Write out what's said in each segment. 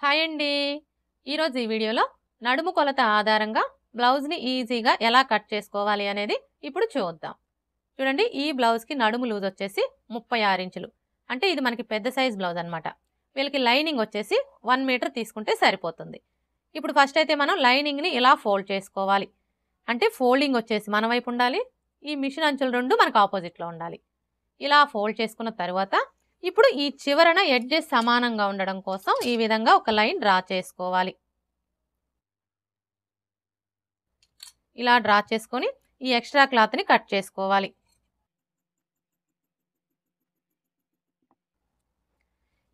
Hi అండి. ఈరోజు ఈ వీడియోలో నడుము కొలత ఆధారంగా బ్లౌజ్ని ఈజీగా ఎలా కట్ చేసుకోవాలి అనేది ఇప్పుడు చూద్దాం. చూడండి, ఈ బ్లౌజ్కి నడుము లూజ్ వచ్చేసి 36 ఇంచులు. అంటే ఇది మనకి పెద్ద సైజ్ బ్లౌజ్ అనమాట. వీళ్ళకి లైనింగ్ వచ్చేసి 1 మీటర్ తీసుకుంటే సరిపోతుంది. ఇప్పుడు ఫస్ట్ అయితే మనం లైనింగ్ని ఇలా ఫోల్డ్ చేసుకోవాలి. అంటే ఫోల్డింగ్ వచ్చేసి మన వైపు ఉండాలి, ఈ మిషన్ అంచులు రెండు మనకు ఆపోజిట్లో ఉండాలి. ఇలా ఫోల్డ్ చేసుకున్న తర్వాత ఇప్పుడు ఈ చివరన ఎడ్జెస్ సమానంగా ఉండడం కోసం ఈ విధంగా ఒక లైన్ డ్రా చేసుకోవాలి. ఇలా డ్రా చేసుకొని ఈ ఎక్స్ట్రా క్లాత్ని కట్ చేసుకోవాలి.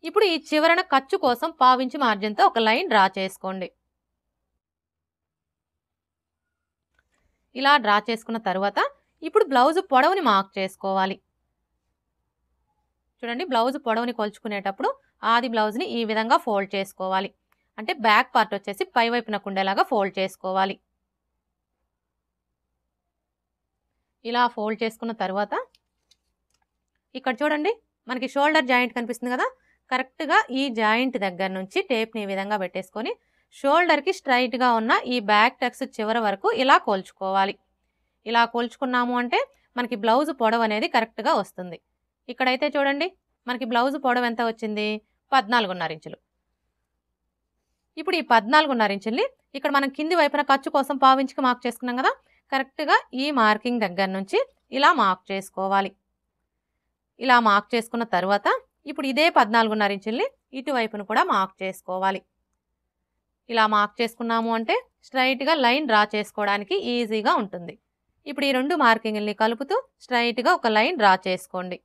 ఇప్పుడు ఈ చివరన ఖర్చు కోసం 1/2 ఇంచు మార్జిన్తో ఒక లైన్ డ్రా చేసుకోండి. ఇలా డ్రా చేసుకున్న తర్వాత ఇప్పుడు బ్లౌజ్ పొడవుని మార్క్ చేసుకోవాలి. చూడండి, బ్లౌజ్ పొడవుని కొలుచుకునేటప్పుడు ఆది బ్లౌజ్ని ఈ విధంగా ఫోల్డ్ చేసుకోవాలి. అంటే బ్యాక్ పార్ట్ వచ్చేసి పై వైపునకు ఉండేలాగా ఫోల్డ్ చేసుకోవాలి. ఇలా ఫోల్డ్ చేసుకున్న తర్వాత ఇక్కడ చూడండి, మనకి షోల్డర్ జాయింట్ కనిపిస్తుంది కదా, కరెక్ట్గా ఈ జాయింట్ దగ్గర నుంచి టేప్ని ఈ విధంగా పెట్టేసుకొని షోల్డర్కి స్ట్రైట్గా ఉన్న ఈ బ్యాక్ టక్స్ చివరి వరకు ఇలా కోల్చుకోవాలి. ఇలా కోల్చుకున్నాము అంటే మనకి బ్లౌజ్ పొడవు అనేది కరెక్ట్గా వస్తుంది. ఇక్కడైతే చూడండి, మనకి బ్లౌజ్ పొడవు ఎంత వచ్చింది? 14.5 ఇంచులు. ఇప్పుడు ఈ 14.5 ఇంచుల్ని ఇక్కడ మనం కింది వైపున ఖర్చు కోసం 1/2 ఇంచుకి మార్క్ చేసుకున్నాం కదా, కరెక్ట్గా ఈ మార్కింగ్ దగ్గర నుంచి ఇలా మార్క్ చేసుకోవాలి. ఇలా మార్క్ చేసుకున్న తర్వాత ఇప్పుడు ఇదే 14.5 ఇంచుల్ని ఇటువైపును కూడా మార్క్ చేసుకోవాలి. ఇలా మార్క్ చేసుకున్నాము అంటే స్ట్రైట్గా లైన్ డ్రా చేసుకోవడానికి ఈజీగా ఉంటుంది. ఇప్పుడు ఈ రెండు మార్కింగ్ని కలుపుతూ స్ట్రైట్గా ఒక లైన్ డ్రా చేసుకోండి.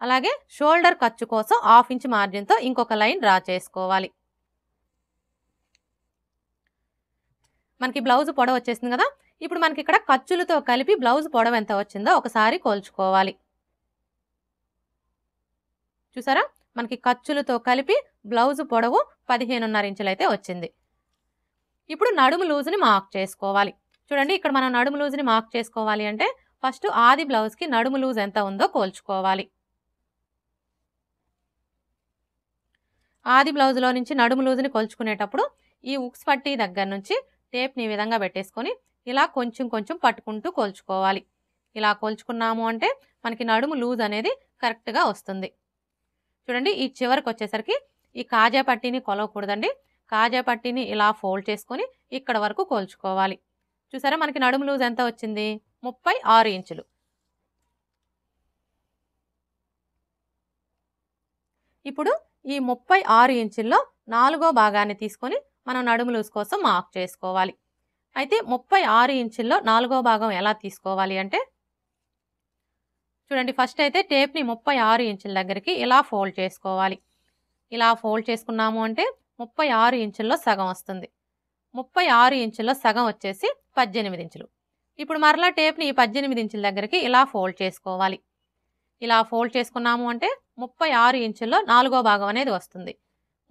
అలాగే షోల్డర్ ఖర్చు కోసం 1/2 ఇంచు మార్జిన్తో ఇంకొక లైన్ డ్రా చేసుకోవాలి. మనకి బ్లౌజ్ పొడవు వచ్చేసింది కదా, ఇప్పుడు మనకి ఇక్కడ ఖర్చులతో కలిపి బ్లౌజ్ పొడవు ఎంత వచ్చిందో ఒకసారి కోల్చుకోవాలి. చూసారా, మనకి ఖర్చులతో కలిపి బ్లౌజ్ పొడవు 15.5 ఇంచులు అయితే వచ్చింది. ఇప్పుడు నడుము లూజ్ని మార్క్ చేసుకోవాలి. చూడండి, ఇక్కడ మనం నడుము లూజ్ని మార్క్ చేసుకోవాలి అంటే ఫస్ట్ ఆది బ్లౌజ్కి నడుము లూజ్ ఎంత ఉందో కోల్చుకోవాలి. ఆది బ్లౌజ్లో నుంచి నడుము లూజ్ని కొలుచుకునేటప్పుడు ఈ ఉక్స్ పట్టీ దగ్గర నుంచి టేప్ని ఈ విధంగా పెట్టేసుకొని ఇలా కొంచెం కొంచెం పట్టుకుంటూ కోల్చుకోవాలి. ఇలా కోల్చుకున్నాము అంటే మనకి నడుము లూజ్ అనేది కరెక్ట్గా వస్తుంది. చూడండి, ఈ చివరికి వచ్చేసరికి ఈ కాజా పట్టీని కొలవకూడదండి. కాజా పట్టీని ఇలా ఫోల్డ్ చేసుకొని ఇక్కడ వరకు కోల్చుకోవాలి. చూసారా, మనకి నడుము లూజ్ ఎంత వచ్చింది? 36 ఇంచులు. ఇప్పుడు ఈ 36 ఇంచుల్లో 4వ భాగాన్ని తీసుకొని మనం నడుము లూజ్ కోసం మార్క్ చేసుకోవాలి. అయితే 36 ఇంచుల్లో 4వ భాగం ఎలా తీసుకోవాలి అంటే చూడండి, ఫస్ట్ అయితే టేప్ని 36 ఇంచుల దగ్గరికి ఇలా ఫోల్డ్ చేసుకోవాలి. ఇలా ఫోల్డ్ చేసుకున్నాము అంటే 36 ఇంచుల్లో సగం వస్తుంది. 36 ఇంచుల్లో సగం వచ్చేసి 18 ఇంచులు. ఇప్పుడు మరలా టేప్ని ఈ 18 ఇంచుల దగ్గరికి ఇలా ఫోల్డ్ చేసుకోవాలి. ఇలా ఫోల్డ్ చేసుకున్నాము అంటే 36 ఇంచుల్లో 4వ భాగం అనేది వస్తుంది.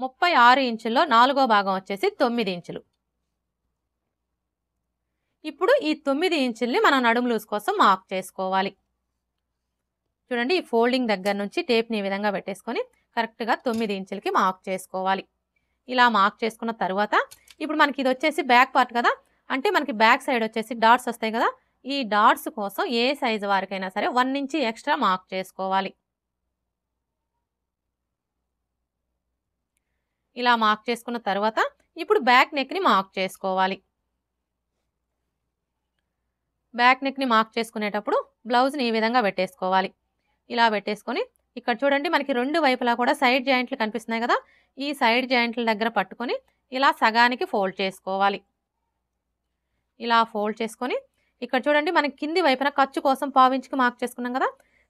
36 ఇంచుల్లో 4వ భాగం వచ్చేసి 9 ఇంచులు. ఇప్పుడు ఈ 9 ఇంచుల్ని మనం నడుము లూజ్ కోసం మార్క్ చేసుకోవాలి. చూడండి, ఈ ఫోల్డింగ్ దగ్గర నుంచి టేప్ని ఈ విధంగా పెట్టేసుకొని కరెక్ట్గా 9 ఇంచులకి మార్క్ చేసుకోవాలి. ఇలా మార్క్ చేసుకున్న తర్వాత ఇప్పుడు మనకి ఇది వచ్చేసి బ్యాక్ పార్ట్ కదా, అంటే మనకి బ్యాక్ సైడ్ వచ్చేసి డాట్స్ వస్తాయి కదా, ఈ డాట్స్ కోసం ఏ సైజు వారికైనా సరే 1 ఇంచ్ ఎక్స్ట్రా మార్క్ చేసుకోవాలి. ఇలా మార్క్ చేసుకున్న తర్వాత ఇప్పుడు బ్యాక్ నెక్ని మార్క్ చేసుకోవాలి. బ్యాక్ నెక్ని మార్క్ చేసుకునేటప్పుడు బ్లౌజ్ని ఈ విధంగా పెట్టేసుకోవాలి. ఇలా పెట్టేసుకొని ఇక్కడ చూడండి, మనకి రెండు వైపులా కూడా సైడ్ జాయింట్లు కనిపిస్తున్నాయి కదా, ఈ సైడ్ జాయింట్ల దగ్గర పట్టుకొని ఇలా సగానికి ఫోల్డ్ చేసుకోవాలి. ఇలా ఫోల్డ్ చేసుకొని ఇక్కడ చూడండి, మనకి కింది వైపున ఖర్చు కోసం 1/2 ఇంచుకి మార్క్ చేసుకున్నాం కదా,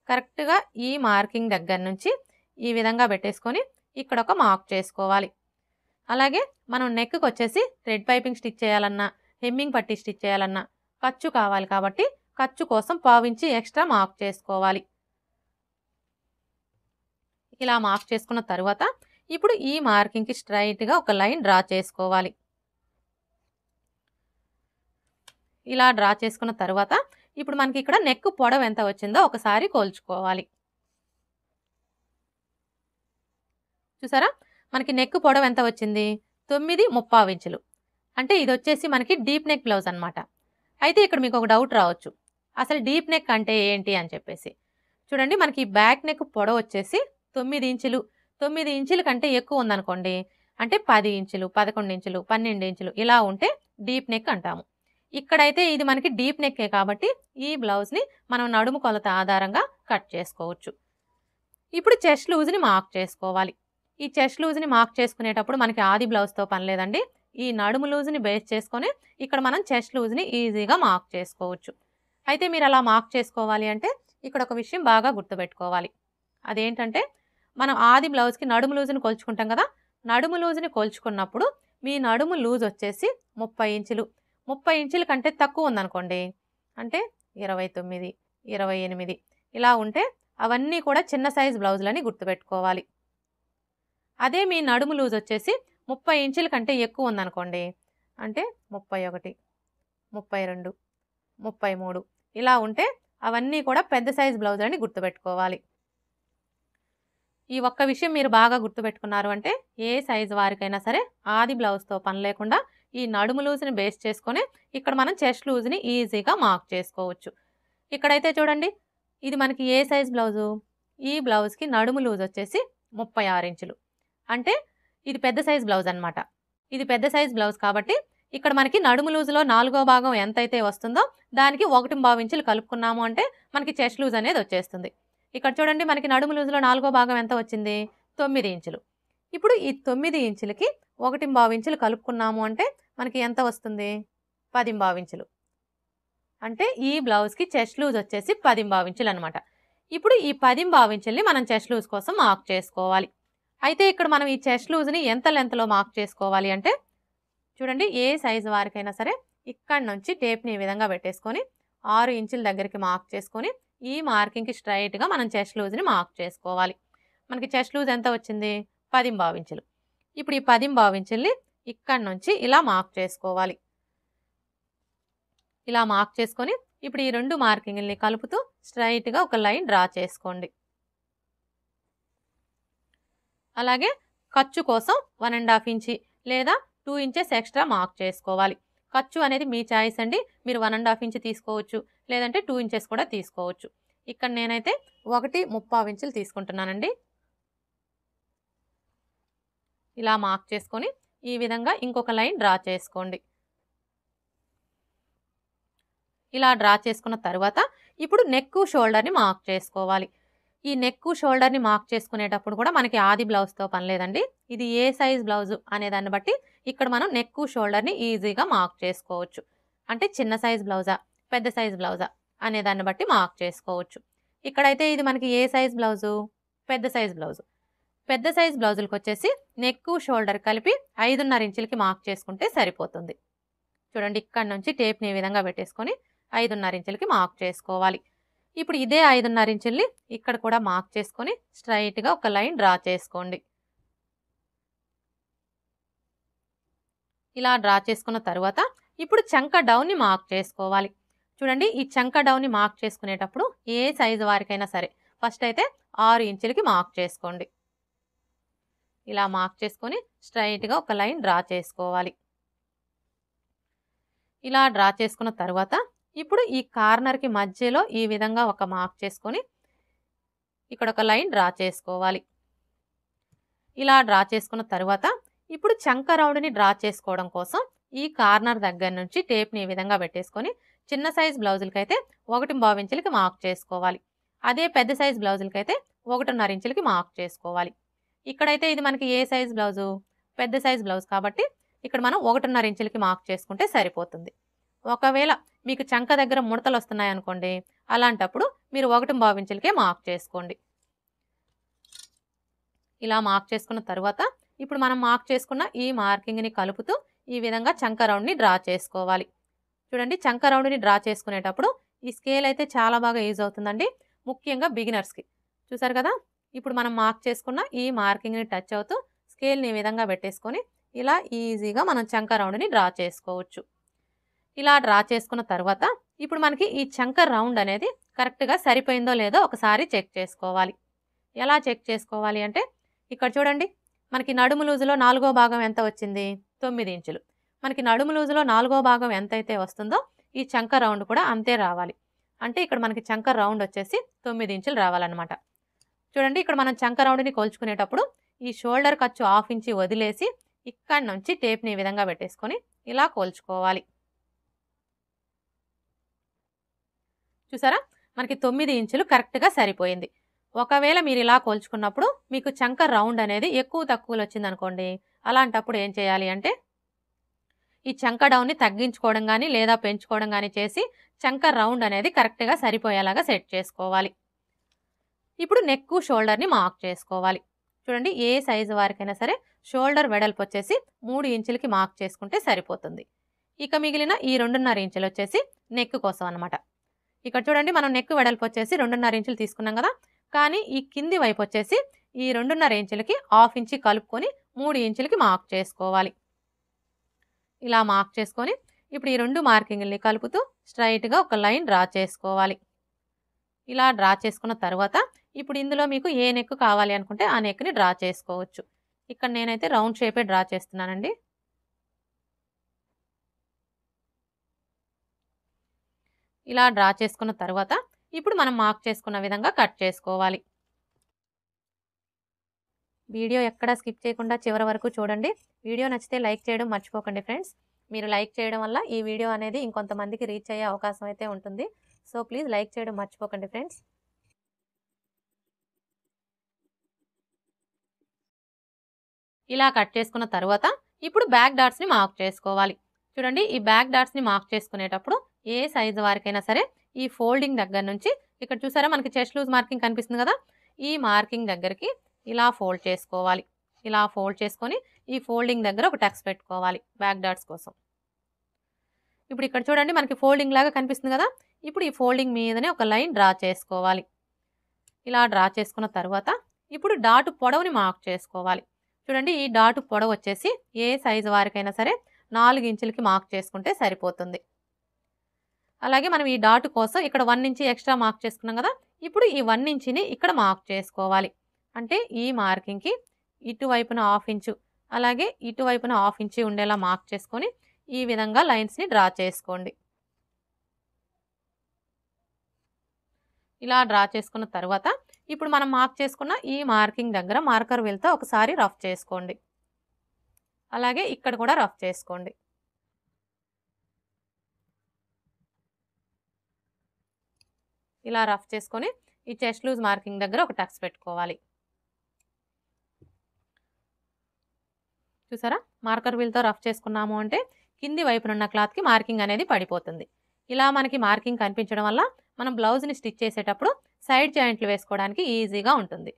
కరెక్ట్గా ఈ మార్కింగ్ దగ్గర నుంచి ఈ విధంగా పెట్టేసుకొని ఇక్కడ ఒక మార్క్ చేసుకోవాలి. అలాగే మనం నెక్కి వచ్చేసి థ్రెడ్ పైపింగ్ స్టిచ్ చేయాలన్నా, హెమ్మింగ్ పట్టీ స్టిచ్ చేయాలన్నా ఖర్చు కావాలి కాబట్టి ఖర్చు కోసం 1/2 ఇంచు ఎక్స్ట్రా మార్క్ చేసుకోవాలి. ఇలా మార్క్ చేసుకున్న తర్వాత ఇప్పుడు ఈ మార్కింగ్కి స్ట్రైట్గా ఒక లైన్ డ్రా చేసుకోవాలి. ఇలా డ్రా చేసుకున్న తర్వాత ఇప్పుడు మనకి ఇక్కడ నెక్ పొడవు ఎంత వచ్చిందో ఒకసారి కోల్చుకోవాలి. చూసారా, మనకి నెక్ పొడవు ఎంత వచ్చింది? 9.75 ఇంచులు. అంటే ఇది వచ్చేసి మనకి డీప్ నెక్ బ్లౌజ్ అనమాట. అయితే ఇక్కడ మీకు ఒక డౌట్ రావచ్చు, అసలు డీప్ నెక్ అంటే ఏంటి అని చెప్పేసి. చూడండి, మనకి బ్యాక్ నెక్ పొడవు వచ్చేసి 9 ఇంచులు. 9 ఇంచుల కంటే ఎక్కువ ఉందనుకోండి, అంటే 10 ఇంచులు, 11 ఇంచులు, 12 ఇంచులు ఇలా ఉంటే డీప్ నెక్ అంటాము. ఇక్కడైతే ఇది మనకి డీప్ నెక్కే కాబట్టి ఈ బ్లౌజ్ని మనం నడుము కొలత ఆధారంగా కట్ చేసుకోవచ్చు. ఇప్పుడు చెస్ట్ లూజ్ని మార్క్ చేసుకోవాలి. ఈ చెస్ట్ లూజ్ని మార్క్ చేసుకునేటప్పుడు మనకి ఆది బ్లౌజ్తో పని లేదండి. ఈ నడుము లూజ్ని బేస్ చేసుకొని ఇక్కడ మనం చెస్ట్ లూజ్ని ఈజీగా మార్క్ చేసుకోవచ్చు. అయితే మీరు అలా మార్క్ చేసుకోవాలి అంటే ఇక్కడ ఒక విషయం బాగా గుర్తుపెట్టుకోవాలి. అదేంటంటే, మనం ఆది బ్లౌజ్కి నడుము లూజ్ని కొలుచుకుంటాం కదా, నడుము లూజ్ని కొలుచుకున్నప్పుడు మీ నడుము లూజ్ వచ్చేసి 30 ఇంచులు. 30 ఇంచుల కంటే తక్కువ ఉందనుకోండి, అంటే 29, 28 ఇలా ఉంటే అవన్నీ కూడా చిన్న సైజు బ్లౌజులని గుర్తుపెట్టుకోవాలి. అదే మీ నడుము లూజ్ వచ్చేసి 30 ఇంచుల కంటే ఎక్కువ ఉందనుకోండి, అంటే 31, 32, 33 ఇలా ఉంటే అవన్నీ కూడా పెద్ద సైజు బ్లౌజులని గుర్తుపెట్టుకోవాలి. ఈ ఒక్క విషయం మీరు బాగా గుర్తుపెట్టుకున్నారు అంటే ఏ సైజు వారికైనా సరే ఆది బ్లౌజ్తో పని లేకుండా ఈ నడుము లూజ్ని బేస్ చేసుకొని ఇక్కడ మనం చెస్ట్ లూజ్ని ఈజీగా మార్క్ చేసుకోవచ్చు. ఇక్కడైతే చూడండి, ఇది మనకి ఏ సైజ్ బ్లౌజు? ఈ బ్లౌజ్కి నడుము లూజ్ వచ్చేసి 36 ఇంచులు. అంటే ఇది పెద్ద సైజ్ బ్లౌజ్ అనమాట. ఇది పెద్ద సైజ్ బ్లౌజ్ కాబట్టి ఇక్కడ మనకి నడుము లూజ్లో 4వ భాగం ఎంతైతే వస్తుందో దానికి 1.5 ఇంచులు కలుపుకున్నాము అంటే మనకి చెస్ట్ లూజ్ అనేది వచ్చేస్తుంది. ఇక్కడ చూడండి, మనకి నడుము లూజ్లో 4వ భాగం ఎంత వచ్చింది? 9 ఇంచులు. ఇప్పుడు ఈ 9 ఇంచులకి 1.5 ఇంచులు కలుపుకున్నాము అంటే మనకి ఎంత వస్తుంది? 10.5 ఇంచులు. అంటే ఈ బ్లౌజ్కి చెస్ట్ లూజ్ వచ్చేసి 10.5 ఇంచులు అనమాట. ఇప్పుడు ఈ 10.5 ఇంచుల్ని మనం చెస్ట్ లూజ్ కోసం మార్క్ చేసుకోవాలి. అయితే ఇక్కడ మనం ఈ చెస్ట్ లూజ్ని ఎంత లెంత్లో మార్క్ చేసుకోవాలి అంటే, చూడండి, ఏ సైజు వారికైనా సరే ఇక్కడ నుంచి టేప్ని ఈ విధంగా పెట్టేసుకొని 6 ఇంచుల దగ్గరికి మార్క్ చేసుకొని ఈ మార్కింగ్కి స్ట్రైట్గా మనం చెస్ట్ లూజ్ని మార్క్ చేసుకోవాలి. మనకి చెస్ట్ లూజ్ ఎంత వచ్చింది? 10.5 ఇంచులు. ఇప్పుడు ఈ 10.5 ఇంచుల్ని ఇక్కడ నుంచి ఇలా మార్క్ చేసుకోవాలి. ఇలా మార్క్ చేసుకొని ఇప్పుడు ఈ 2 మార్కింగ్ని కలుపుతూ స్ట్రైట్గా ఒక లైన్ డ్రా చేసుకోండి. అలాగే ఖర్చు కోసం 1.5 ఇంచి లేదా 2 ఇంచెస్ ఎక్స్ట్రా మార్క్ చేసుకోవాలి. ఖర్చు అనేది మీ చాయిస్ అండి. మీరు 1.5 ఇంచ్ తీసుకోవచ్చు, లేదంటే 2 ఇంచెస్ కూడా తీసుకోవచ్చు. ఇక్కడ నేనైతే 1.35 ఇంచులు తీసుకుంటున్నానండి. ఇలా మార్క్ చేసుకొని ఈ విధంగా ఇంకొక లైన్ డ్రా చేసుకోండి. ఇలా డ్రా చేసుకున్న తర్వాత ఇప్పుడు నెక్ షోల్డర్ని మార్క్ చేసుకోవాలి. ఈ నెక్ షోల్డర్ని మార్క్ చేసుకునేటప్పుడు కూడా మనకి ఆది బ్లౌజ్తో పని లేదండి. ఇది ఏ సైజ్ బ్లౌజు అనే దాన్ని బట్టి ఇక్కడ మనం నెక్ షోల్డర్ని ఈజీగా మార్క్ చేసుకోవచ్చు. అంటే చిన్న సైజ్ బ్లౌజా, పెద్ద సైజ్ బ్లౌజా అనే దాన్ని బట్టి మార్క్ చేసుకోవచ్చు. ఇక్కడైతే ఇది మనకి ఏ సైజ్ బ్లౌజు? పెద్ద సైజ్ బ్లౌజు. పెద్ద సైజ్ బ్లౌజులకు వచ్చేసి నెక్ షోల్డర్ కలిపి 5.5 ఇంచులకి మార్క్ చేసుకుంటే సరిపోతుంది. చూడండి, ఇక్కడ నుంచి టేప్ని ఈ విధంగా పెట్టేసుకొని 5.5 ఇంచులకి మార్క్ చేసుకోవాలి. ఇప్పుడు ఇదే 5.5 ఇంచుల్ని ఇక్కడ కూడా మార్క్ చేసుకొని స్ట్రైట్గా ఒక లైన్ డ్రా చేసుకోండి. ఇలా డ్రా చేసుకున్న తర్వాత ఇప్పుడు చంక డౌన్ని మార్క్ చేసుకోవాలి. చూడండి, ఈ చంక డౌన్ని మార్క్ చేసుకునేటప్పుడు ఏ సైజు వారికైనా సరే ఫస్ట్ అయితే 6 ఇంచులకి మార్క్ చేసుకోండి. ఇలా మార్క్ చేసుకొని స్ట్రైట్గా ఒక లైన్ డ్రా చేసుకోవాలి. ఇలా డ్రా చేసుకున్న తర్వాత ఇప్పుడు ఈ కార్నర్కి మధ్యలో ఈ విధంగా ఒక మార్క్ చేసుకొని ఇక్కడ ఒక లైన్ డ్రా చేసుకోవాలి. ఇలా డ్రా చేసుకున్న తర్వాత ఇప్పుడు చంక రౌండ్ని డ్రా చేసుకోవడం కోసం ఈ కార్నర్ దగ్గర నుంచి టేప్ని ఈ విధంగా పెట్టేసుకొని చిన్న సైజ్ బ్లౌజులకైతే 1.5 ఇంచులకి మార్క్ చేసుకోవాలి. అదే పెద్ద సైజ్ బ్లౌజులకైతే 1.5 ఇంచులకి మార్క్ చేసుకోవాలి. ఇక్కడైతే ఇది మనకి ఏ సైజ్ బ్లౌజు? పెద్ద సైజ్ బ్లౌజ్ కాబట్టి ఇక్కడ మనం 1.5 ఇంచులకి మార్క్ చేసుకుంటే సరిపోతుంది. ఒకవేళ మీకు చంక దగ్గర ముడతలు వస్తున్నాయి అనుకోండి, అలాంటప్పుడు మీరు 1.5 ఇంచులకే మార్క్ చేసుకోండి. ఇలా మార్క్ చేసుకున్న తర్వాత ఇప్పుడు మనం మార్క్ చేసుకున్న ఈ మార్కింగ్ని కలుపుతూ ఈ విధంగా చంక రౌండ్ని డ్రా చేసుకోవాలి. చూడండి, చంక రౌండ్ని డ్రా చేసుకునేటప్పుడు ఈ స్కేల్ అయితే చాలా బాగా యూజ్ అవుతుందండి, ముఖ్యంగా బిగినర్స్కి. చూసారు కదా, ఇప్పుడు మనం మార్క్ చేసుకున్న ఈ మార్కింగ్ని టచ్ అవుతూ స్కేల్ని ఈ విధంగా పెట్టేసుకొని ఇలా ఈజీగా మనం చంక రౌండ్ని డ్రా చేసుకోవచ్చు. ఇలా డ్రా చేసుకున్న తర్వాత ఇప్పుడు మనకి ఈ చంక రౌండ్ అనేది కరెక్ట్గా సరిపోయిందో లేదో ఒకసారి చెక్ చేసుకోవాలి. ఎలా చెక్ చేసుకోవాలి అంటే ఇక్కడ చూడండి, మనకి నడుము లూజులో 4వ భాగం ఎంత వచ్చింది? 9 ఇంచులు. మనకి నడుము లూజులో 4వ భాగం ఎంతైతే వస్తుందో ఈ చంక రౌండ్ కూడా అంతే రావాలి. అంటే ఇక్కడ మనకి చంక రౌండ్ వచ్చేసి 9 ఇంచులు రావాలన్నమాట. చూడండి, ఇక్కడ మనం చంక రౌండ్ని కొలుచుకునేటప్పుడు ఈ షోల్డర్ ఖర్చు 1/2 ఇంచి వదిలేసి ఇక్కడ నుంచి టేప్ని ఈ విధంగా పెట్టేసుకొని ఇలా కొలుచుకోవాలి. చూసారా, మనకి 9 ఇంచులు కరెక్ట్గా సరిపోయింది. ఒకవేళ మీరు ఇలా కొలుచుకున్నప్పుడు మీకు చంక రౌండ్ అనేది ఎక్కువ తక్కువలు వచ్చిందనుకోండి, అలాంటప్పుడు ఏం చేయాలి అంటే ఈ చంక డౌన్ని తగ్గించుకోవడం కానీ లేదా పెంచుకోవడం కానీ చేసి చంక రౌండ్ అనేది కరెక్ట్గా సరిపోయేలాగా సెట్ చేసుకోవాలి. ఇప్పుడు నెక్ షోల్డర్ని మార్క్ చేసుకోవాలి. చూడండి, ఏ సైజు వారికైనా సరే షోల్డర్ వెడల్పు వచ్చేసి 3 ఇంచులకి మార్క్ చేసుకుంటే సరిపోతుంది. ఇక మిగిలిన ఈ 2.5 ఇంచులు వచ్చేసి నెక్ కోసం అనమాట. ఇక్కడ చూడండి, మనం నెక్ వెడల్పు వచ్చేసి 2.5 ఇంచులు తీసుకున్నాం కదా, కానీ ఈ కింది వైపు వచ్చేసి ఈ 2.5 ఇంచులకి 1/2 ఇంచి కలుపుకొని 3 ఇంచులకి మార్క్ చేసుకోవాలి. ఇలా మార్క్ చేసుకొని ఇప్పుడు ఈ 2 మార్కింగ్ని కలుపుతూ స్ట్రైట్గా ఒక లైన్ డ్రా చేసుకోవాలి. ఇలా డ్రా చేసుకున్న తర్వాత ఇప్పుడు ఇందులో మీకు ఏ నెక్ కావాలి అనుకుంటే ఆ నెక్ని డ్రా చేసుకోవచ్చు. ఇక్కడ నేనైతే రౌండ్ షేపే డ్రా చేస్తున్నానండి. ఇలా డ్రా చేసుకున్న తర్వాత ఇప్పుడు మనం మార్క్ చేసుకున్న విధంగా కట్ చేసుకోవాలి. వీడియో ఎక్కడా స్కిప్ చేయకుండా చివరి వరకు చూడండి. వీడియో నచ్చితే లైక్ చేయడం మర్చిపోకండి ఫ్రెండ్స్. మీరు లైక్ చేయడం వల్ల ఈ వీడియో అనేది ఇంకొంతమందికి రీచ్ అయ్యే అవకాశం అయితే ఉంటుంది. సో ప్లీజ్ లైక్ చేయడం మర్చిపోకండి ఫ్రెండ్స్. ఇలా కట్ చేసుకున్న తర్వాత ఇప్పుడు బ్యాక్ డాట్స్ని మార్క్ చేసుకోవాలి. చూడండి, ఈ బ్యాక్ డాట్స్ని మార్క్ చేసుకునేటప్పుడు ఏ సైజు వారికైనా సరే ఈ ఫోల్డింగ్ దగ్గర నుంచి ఇక్కడ చూసారా మనకి చెస్ట్ లూజ్ మార్కింగ్ కనిపిస్తుంది కదా, ఈ మార్కింగ్ దగ్గరికి ఇలా ఫోల్డ్ చేసుకోవాలి. ఇలా ఫోల్డ్ చేసుకొని ఈ ఫోల్డింగ్ దగ్గర ఒక టక్స్ పెట్టుకోవాలి బ్యాక్ డాట్స్ కోసం. ఇప్పుడు ఇక్కడ చూడండి, మనకి ఫోల్డింగ్ లాగా కనిపిస్తుంది కదా, ఇప్పుడు ఈ ఫోల్డింగ్ మీదనే ఒక లైన్ డ్రా చేసుకోవాలి. ఇలా డ్రా చేసుకున్న తర్వాత ఇప్పుడు డాటు పొడవుని మార్క్ చేసుకోవాలి. చూడండి, ఈ డాటు పొడవు వచ్చేసి ఏ సైజు వారికైనా సరే 4 ఇంచులకి మార్క్ చేసుకుంటే సరిపోతుంది. అలాగే మనం ఈ డాటు కోసం ఇక్కడ 1 ఇంచి ఎక్స్ట్రా మార్క్ చేసుకున్నాం కదా, ఇప్పుడు ఈ 1 ఇంచిని ఇక్కడ మార్క్ చేసుకోవాలి. అంటే ఈ మార్కింగ్కి ఇటువైపున 1/2 ఇంచు అలాగే ఇటువైపున 1/2 ఇంచి ఉండేలా మార్క్ చేసుకొని ఈ విధంగా లైన్స్ని డ్రా చేసుకోండి. ఇలా డ్రా చేసుకున్న తర్వాత ఇప్పుడు మనం మార్క్ చేసుకున్న ఈ మార్కింగ్ దగ్గర మార్కర్ వీల్తో ఒకసారి రఫ్ చేసుకోండి. అలాగే ఇక్కడ కూడా రఫ్ చేసుకోండి. ఇలా రఫ్ చేసుకొని ఈ చెస్ట్ లూజ్ మార్కింగ్ దగ్గర ఒక టక్స్ పెట్టుకోవాలి. చూసారా, మార్కర్ వీల్తో రఫ్ చేసుకున్నాము అంటే కింది వైపునున్న క్లాత్కి మార్కింగ్ అనేది పడిపోతుంది. ఇలా మనకి మార్కింగ్ కనిపించడం వల్ల మనం బ్లౌజ్ని స్టిచ్ చేసేటప్పుడు సైడ్ జాయింట్లు వేసుకోవడానికి ఈజీగా ఉంటుంది.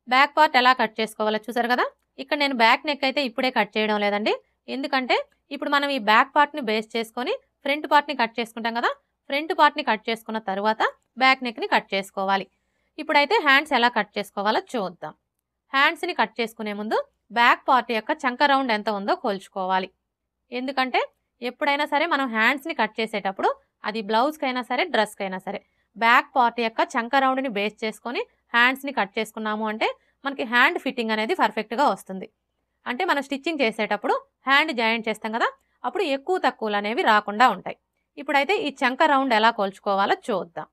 బ్యాక్ పార్ట్ ఎలా కట్ చేసుకోవాలో చూసారు కదా, ఇక్కడ నేను బ్యాక్ నెక్ అయితే ఇప్పుడే కట్ చేయడం లేదండి. ఎందుకంటే ఇప్పుడు మనం ఈ బ్యాక్ పార్ట్ని బేస్ చేసుకొని ఫ్రంట్ పార్ట్ని కట్ చేసుకుంటాం కదా, ఫ్రంట్ పార్ట్ని కట్ చేసుకున్న తర్వాత బ్యాక్ నెక్ని కట్ చేసుకోవాలి. ఇప్పుడైతే హ్యాండ్స్ ఎలా కట్ చేసుకోవాలో చూద్దాం. హ్యాండ్స్ని కట్ చేసుకునే ముందు బ్యాక్ పార్ట్ యొక్క చంక రౌండ్ ఎంత ఉందో కొలుచుకోవాలి. ఎందుకంటే ఎప్పుడైనా సరే మనం హ్యాండ్స్ని కట్ చేసేటప్పుడు అది బ్లౌజ్కైనా సరే డ్రెస్కైనా సరే బ్యాక్ పార్ట్ యొక్క చంక రౌండ్ని బేస్ చేసుకొని హ్యాండ్స్ని కట్ చేసుకున్నాము అంటే మనకి హ్యాండ్ ఫిట్టింగ్ అనేది పర్ఫెక్ట్గా వస్తుంది. అంటే మనం స్టిచ్చింగ్ చేసేటప్పుడు హ్యాండ్ జాయింట్ చేస్తాం కదా, అప్పుడు ఎక్కువ తక్కువలు అనేవి రాకుండా ఉంటాయి. ఇప్పుడైతే ఈ చంక రౌండ్ ఎలా కొలుచుకోవాలో చూద్దాం.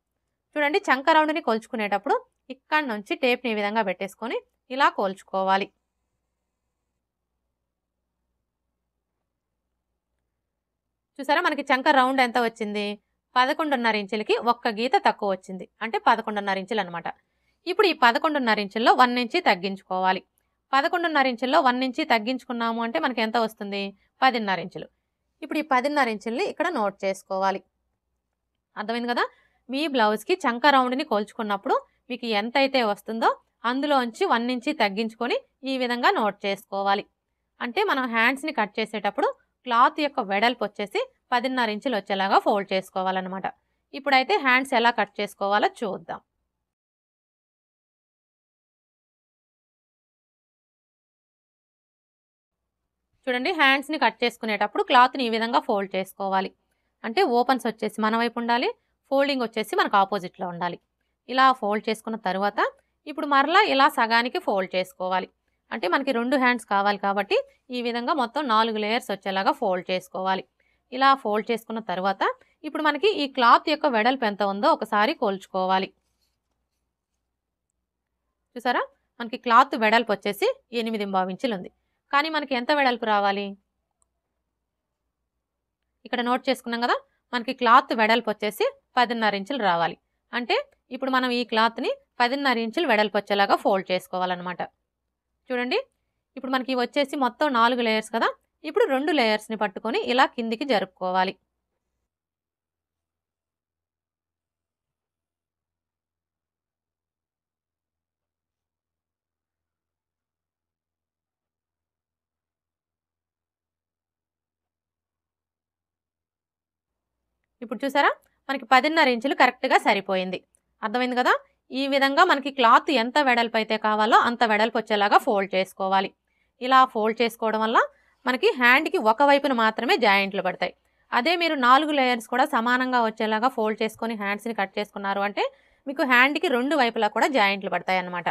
చూడండి, చంక రౌండ్ని కొలుచుకునేటప్పుడు ఇక్కడ నుంచి టేప్ని ఈ విధంగా పెట్టేసుకొని ఇలా కొలుచుకోవాలి. చూసారా, మనకి చంక రౌండ్ ఎంత వచ్చింది? 11.5 ఇంచులకి ఒక్క గీత తక్కువ వచ్చింది, అంటే 11.5 ఇంచులు అనమాట. ఇప్పుడు ఈ 11.5 ఇంచుల్లో 1 ఇంచి తగ్గించుకోవాలి. 11.5 ఇంచుల్లో 1 ఇంచి తగ్గించుకున్నాము అంటే మనకి ఎంత వస్తుంది? 10.5 ఇంచులు. ఇప్పుడు ఈ 10.5 ఇంచుల్ని ఇక్కడ నోట్ చేసుకోవాలి. అర్థమైంది కదా, మీ బ్లౌజ్కి చంక రౌండ్ని కొలుచుకున్నప్పుడు మీకు ఎంత అయితే వస్తుందో అందులోంచి 1 ఇంచి తగ్గించుకొని ఈ విధంగా నోట్ చేసుకోవాలి. అంటే మనం హ్యాండ్స్ని కట్ చేసేటప్పుడు క్లాత్ యొక్క వెడల్పు వచ్చేసి 10.5 ఇంచులు వచ్చేలాగా ఫోల్డ్ చేసుకోవాలన్నమాట. ఇప్పుడైతే హ్యాండ్స్ ఎలా కట్ చేసుకోవాలో చూద్దాం. చూడండి, హ్యాండ్స్ని కట్ చేసుకునేటప్పుడు క్లాత్ని ఈ విధంగా ఫోల్డ్ చేసుకోవాలి. అంటే ఓపెన్స్ వచ్చేసి మన వైపు ఉండాలి, ఫోల్డింగ్ వచ్చేసి మనకు ఆపోజిట్లో ఉండాలి. ఇలా ఫోల్డ్ చేసుకున్న తర్వాత ఇప్పుడు మరలా ఇలా సగానికి ఫోల్డ్ చేసుకోవాలి. అంటే మనకి 2 హ్యాండ్స్ కావాలి కాబట్టి ఈ విధంగా మొత్తం 4 లేయర్స్ వచ్చేలాగా ఫోల్డ్ చేసుకోవాలి. ఇలా ఫోల్డ్ చేసుకున్న తర్వాత ఇప్పుడు మనకి ఈ క్లాత్ యొక్క వెడల్పు ఎంత ఉందో ఒకసారి కొలుచుకోవాలి. చూసారా, మనకి క్లాత్ వెడల్పు వచ్చేసి 8.25 ఇంచులు ఉంది. కానీ మనకి ఎంత వెడల్పు రావాలి? ఇక్కడ నోట్ చేసుకున్నాం కదా, మనకి క్లాత్ వెడల్పు వచ్చేసి 10.5 ఇంచులు రావాలి. అంటే ఇప్పుడు మనం ఈ క్లాత్ని 10.5 ఇంచులు వెడల్పు వచ్చేలాగా ఫోల్డ్ చేసుకోవాలన్నమాట. చూడండి, ఇప్పుడు మనకి వచ్చేసి మొత్తం 4 లేయర్స్ కదా, ఇప్పుడు 2 లేయర్స్ని పట్టుకొని ఇలా కిందికి జరుపుకోవాలి. ఇప్పుడు చూసారా, మనకి 10.5 ఇంచులు కరెక్ట్గా సరిపోయింది. అర్థమైంది కదా. ఈ విధంగా మనకి క్లాత్ ఎంత వెడల్పు అయితే కావాలో అంత వెడల్పు వచ్చేలాగా ఫోల్డ్ చేసుకోవాలి. ఇలా ఫోల్డ్ చేసుకోవడం వల్ల మనకి హ్యాండ్కి ఒక వైపున మాత్రమే జాయింట్లు పడతాయి. అదే మీరు 4 లేయర్స్ కూడా సమానంగా వచ్చేలాగా ఫోల్డ్ చేసుకొని హ్యాండ్స్ని కట్ చేసుకున్నారు అంటే మీకు హ్యాండ్కి 2 వైపులా కూడా జాయింట్లు పడతాయి అన్నమాట.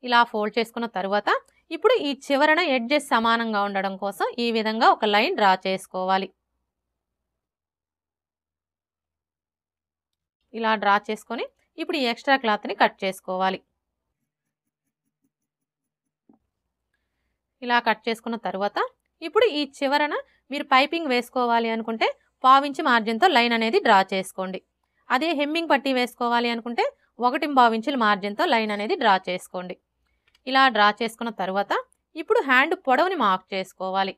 ఇలా ఫోల్డ్ చేసుకున్న తర్వాత ఇప్పుడు ఈ చివరన ఎడ్జెస్ సమానంగా ఉండడం కోసం ఈ విధంగా ఒక లైన్ డ్రా చేసుకోవాలి. ఇలా డ్రా చేసుకొని ఇప్పుడు ఈ ఎక్స్ట్రా క్లాత్ని కట్ చేసుకోవాలి. ఇలా కట్ చేసుకున్న తర్వాత ఇప్పుడు ఈ చివరన మీరు పైపింగ్ వేసుకోవాలి అనుకుంటే 1/4 ఇంచు మార్జిన్తో లైన్ అనేది డ్రా చేసుకోండి. అదే హెమ్మింగ్ పట్టీ వేసుకోవాలి అనుకుంటే 1.25 ఇంచుల మార్జిన్తో లైన్ అనేది డ్రా చేసుకోండి. ఇలా డ్రా చేసుకున్న తర్వాత ఇప్పుడు హ్యాండ్ పొడవుని మార్క్ చేసుకోవాలి.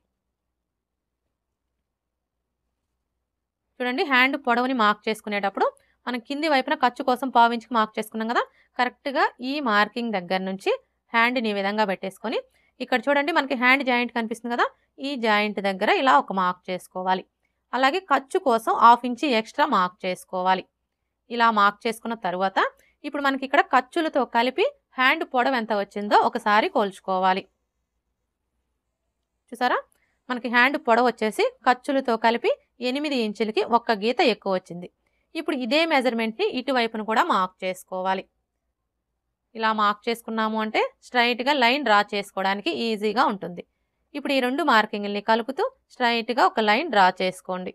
చూడండి, హ్యాండ్ పొడవుని మార్క్ చేసుకునేటప్పుడు మనం కింది వైపున ఖర్చు కోసం 1/4 ఇంచుకి మార్క్ చేసుకున్నాం కదా, కరెక్ట్గా ఈ మార్కింగ్ దగ్గర నుంచి హ్యాండ్ని ఈ విధంగా పెట్టేసుకొని ఇక్కడ చూడండి మనకి హ్యాండ్ జాయింట్ కనిపిస్తుంది కదా, ఈ జాయింట్ దగ్గర ఇలా ఒక మార్క్ చేసుకోవాలి. అలాగే ఖర్చు కోసం 1/2 ఇంచు ఎక్స్ట్రా మార్క్ చేసుకోవాలి. ఇలా మార్క్ చేసుకున్న తర్వాత ఇప్పుడు మనకి ఇక్కడ ఖర్చులతో కలిపి హ్యాండ్ పొడవు ఎంత వచ్చిందో ఒకసారి కొలుచుకోవాలి. చూసారా, మనకి హ్యాండ్ పొడవు వచ్చేసి ఖర్చులతో కలిపి 8 ఇంచులకి ఒక్క గీత ఎక్కువ వచ్చింది. ఇప్పుడు ఇదే మెజర్మెంట్ని ఇటువైపును కూడా మార్క్ చేసుకోవాలి. ఇలా మార్క్ చేసుకున్నాము అంటే స్ట్రైట్గా లైన్ డ్రా చేసుకోవడానికి ఈజీగా ఉంటుంది. ఇప్పుడు ఈ 2 మార్కింగ్ని కలుపుతూ స్ట్రైట్గా ఒక లైన్ డ్రా చేసుకోండి.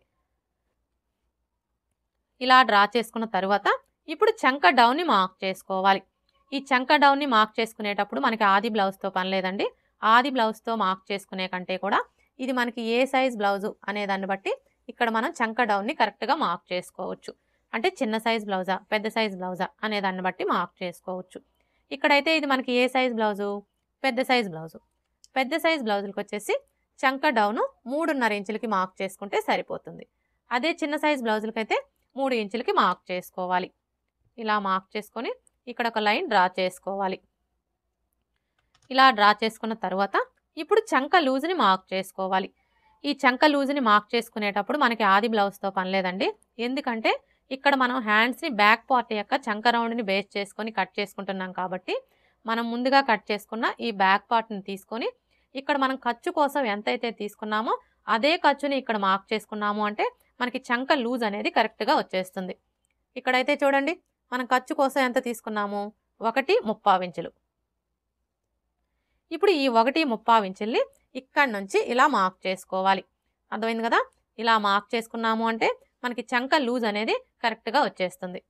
ఇలా డ్రా చేసుకున్న తర్వాత ఇప్పుడు చంక డౌన్ని మార్క్ చేసుకోవాలి. ఈ చంక డౌన్ని మార్క్ చేసుకునేటప్పుడు మనకి ఆది బ్లౌజ్తో పని లేదండి. ఆది బ్లౌజ్తో మార్క్ చేసుకునే కంటే కూడా ఇది మనకి ఏ సైజ్ బ్లౌజు అనే దాన్ని బట్టి ఇక్కడ మనం చంక డౌన్ని కరెక్ట్గా మార్క్ చేసుకోవచ్చు. అంటే చిన్న సైజ్ బ్లౌజా పెద్ద సైజ్ బ్లౌజా అనే దాన్ని బట్టి మార్క్ చేసుకోవచ్చు. ఇక్కడైతే ఇది మనకి ఏ సైజ్ బ్లౌజు? పెద్ద సైజ్ బ్లౌజు. పెద్ద సైజ్ బ్లౌజులకు వచ్చేసి చంక డౌను 3.5 ఇంచులకి మార్క్ చేసుకుంటే సరిపోతుంది. అదే చిన్న సైజ్ బ్లౌజులకైతే 3 ఇంచులకి మార్క్ చేసుకోవాలి. ఇలా మార్క్ చేసుకొని ఇక్కడ ఒక లైన్ డ్రా చేసుకోవాలి. ఇలా డ్రా చేసుకున్న తర్వాత ఇప్పుడు చంక లూజ్ని మార్క్ చేసుకోవాలి. ఈ చంక లూజ్ని మార్క్ చేసుకునేటప్పుడు మనకి ఆది బ్లౌజ్తో పని లేదండి. ఎందుకంటే ఇక్కడ మనం హ్యాండ్స్ని బ్యాక్ పార్ట్ యొక్క చంక రౌండ్ని బేస్ చేసుకొని కట్ చేసుకుంటున్నాం కాబట్టి మనం ముందుగా కట్ చేసుకున్న ఈ బ్యాక్ పార్ట్ని తీసుకొని ఇక్కడ మనం ఖర్చు కోసం ఎంతైతే తీసుకున్నామో అదే ఖర్చుని ఇక్కడ మార్క్ చేసుకున్నాము అంటే మనకి చంక లూజ్ అనేది కరెక్ట్గా వచ్చేస్తుంది. ఇక్కడైతే చూడండి మనం ఖర్చు కోసం ఎంత తీసుకున్నాము? 1.35 ఇంచులు. ఇప్పుడు ఈ 1.35 ఇంచుల్ని ఇక్కడ నుంచి ఇలా మార్క్ చేసుకోవాలి. అర్థమైంది కదా. ఇలా మార్క్ చేసుకున్నాము అంటే మనకి చంక లూజ్ అనేది కరెక్ట్గా వచ్చేస్తుంది.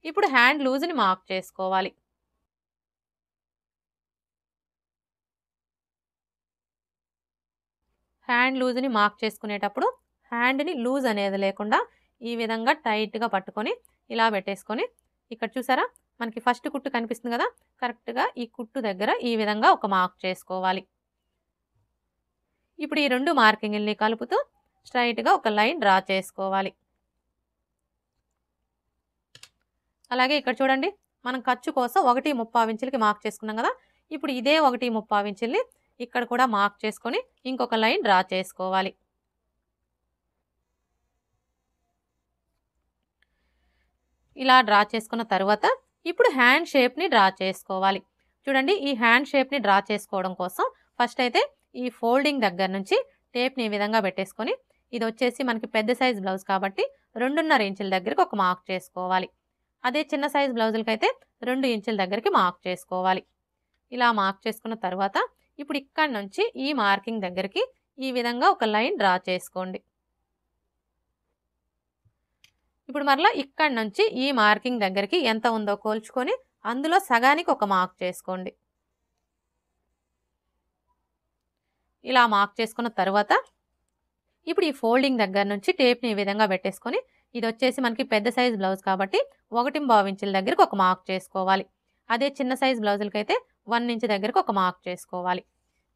ఇప్పుడు హ్యాండ్ లూజ్ని మార్క్ చేసుకోవాలి. హ్యాండ్ లూజ్ని మార్క్ చేసుకునేటప్పుడు హ్యాండ్ని లూజ్ అనేది లేకుండా ఈ విధంగా టైట్గా పట్టుకొని ఇలా పెట్టేసుకొని ఇక్కడ చూసారా మనకి ఫస్ట్ కుట్టు కనిపిస్తుంది కదా, కరెక్ట్గా ఈ కుట్టు దగ్గర ఈ విధంగా ఒక మార్క్ చేసుకోవాలి. ఇప్పుడు ఈ 2 మార్కింగ్ని కలుపుతూ స్ట్రైట్గా ఒక లైన్ డ్రా చేసుకోవాలి. అలాగే ఇక్కడ చూడండి మనం ఖర్చు కోసం 1.35 ఇంచులకి మార్క్ చేసుకున్నాం కదా, ఇప్పుడు ఇదే 1.35 ఇంచుల్ని ఇక్కడ కూడా మార్క్ చేసుకొని ఇంకొక లైన్ డ్రా చేసుకోవాలి. ఇలా డ్రా చేసుకున్న తర్వాత ఇప్పుడు హ్యాండ్ షేప్ని డ్రా చేసుకోవాలి. చూడండి ఈ హ్యాండ్ షేప్ని డ్రా చేసుకోవడం కోసం ఫస్ట్ అయితే ఈ ఫోల్డింగ్ దగ్గర నుంచి టేప్ని ఈ విధంగా పెట్టేసుకొని ఇది వచ్చేసి మనకి పెద్ద సైజ్ బ్లౌజ్ కాబట్టి 2.5 ఇంచుల దగ్గరికి ఒక మార్క్ చేసుకోవాలి. అదే చిన్న సైజ్ బ్లౌజులకైతే 2 ఇంచుల దగ్గరికి మార్క్ చేసుకోవాలి. ఇలా మార్క్ చేసుకున్న తర్వాత ఇప్పుడు ఇక్కడ నుంచి ఈ మార్కింగ్ దగ్గరికి ఈ విధంగా ఒక లైన్ డ్రా చేసుకోండి. ఇప్పుడు మరలా ఇక్కడ నుంచి ఈ మార్కింగ్ దగ్గరికి ఎంత ఉందో కోల్చుకొని అందులో సగానికి ఒక మార్క్ చేసుకోండి. ఇలా మార్క్ చేసుకున్న తర్వాత ఇప్పుడు ఈ ఫోల్డింగ్ దగ్గర నుంచి టేప్ని ఈ విధంగా పెట్టేసుకొని, ఇది వచ్చేసి మనకి పెద్ద సైజ్ బ్లౌజ్ కాబట్టి 1.25 ఇంచుల దగ్గరికి ఒక మార్క్ చేసుకోవాలి. అదే చిన్న సైజ్ బ్లౌజులకైతే 1 ఇంచ్ దగ్గరికి ఒక మార్క్ చేసుకోవాలి.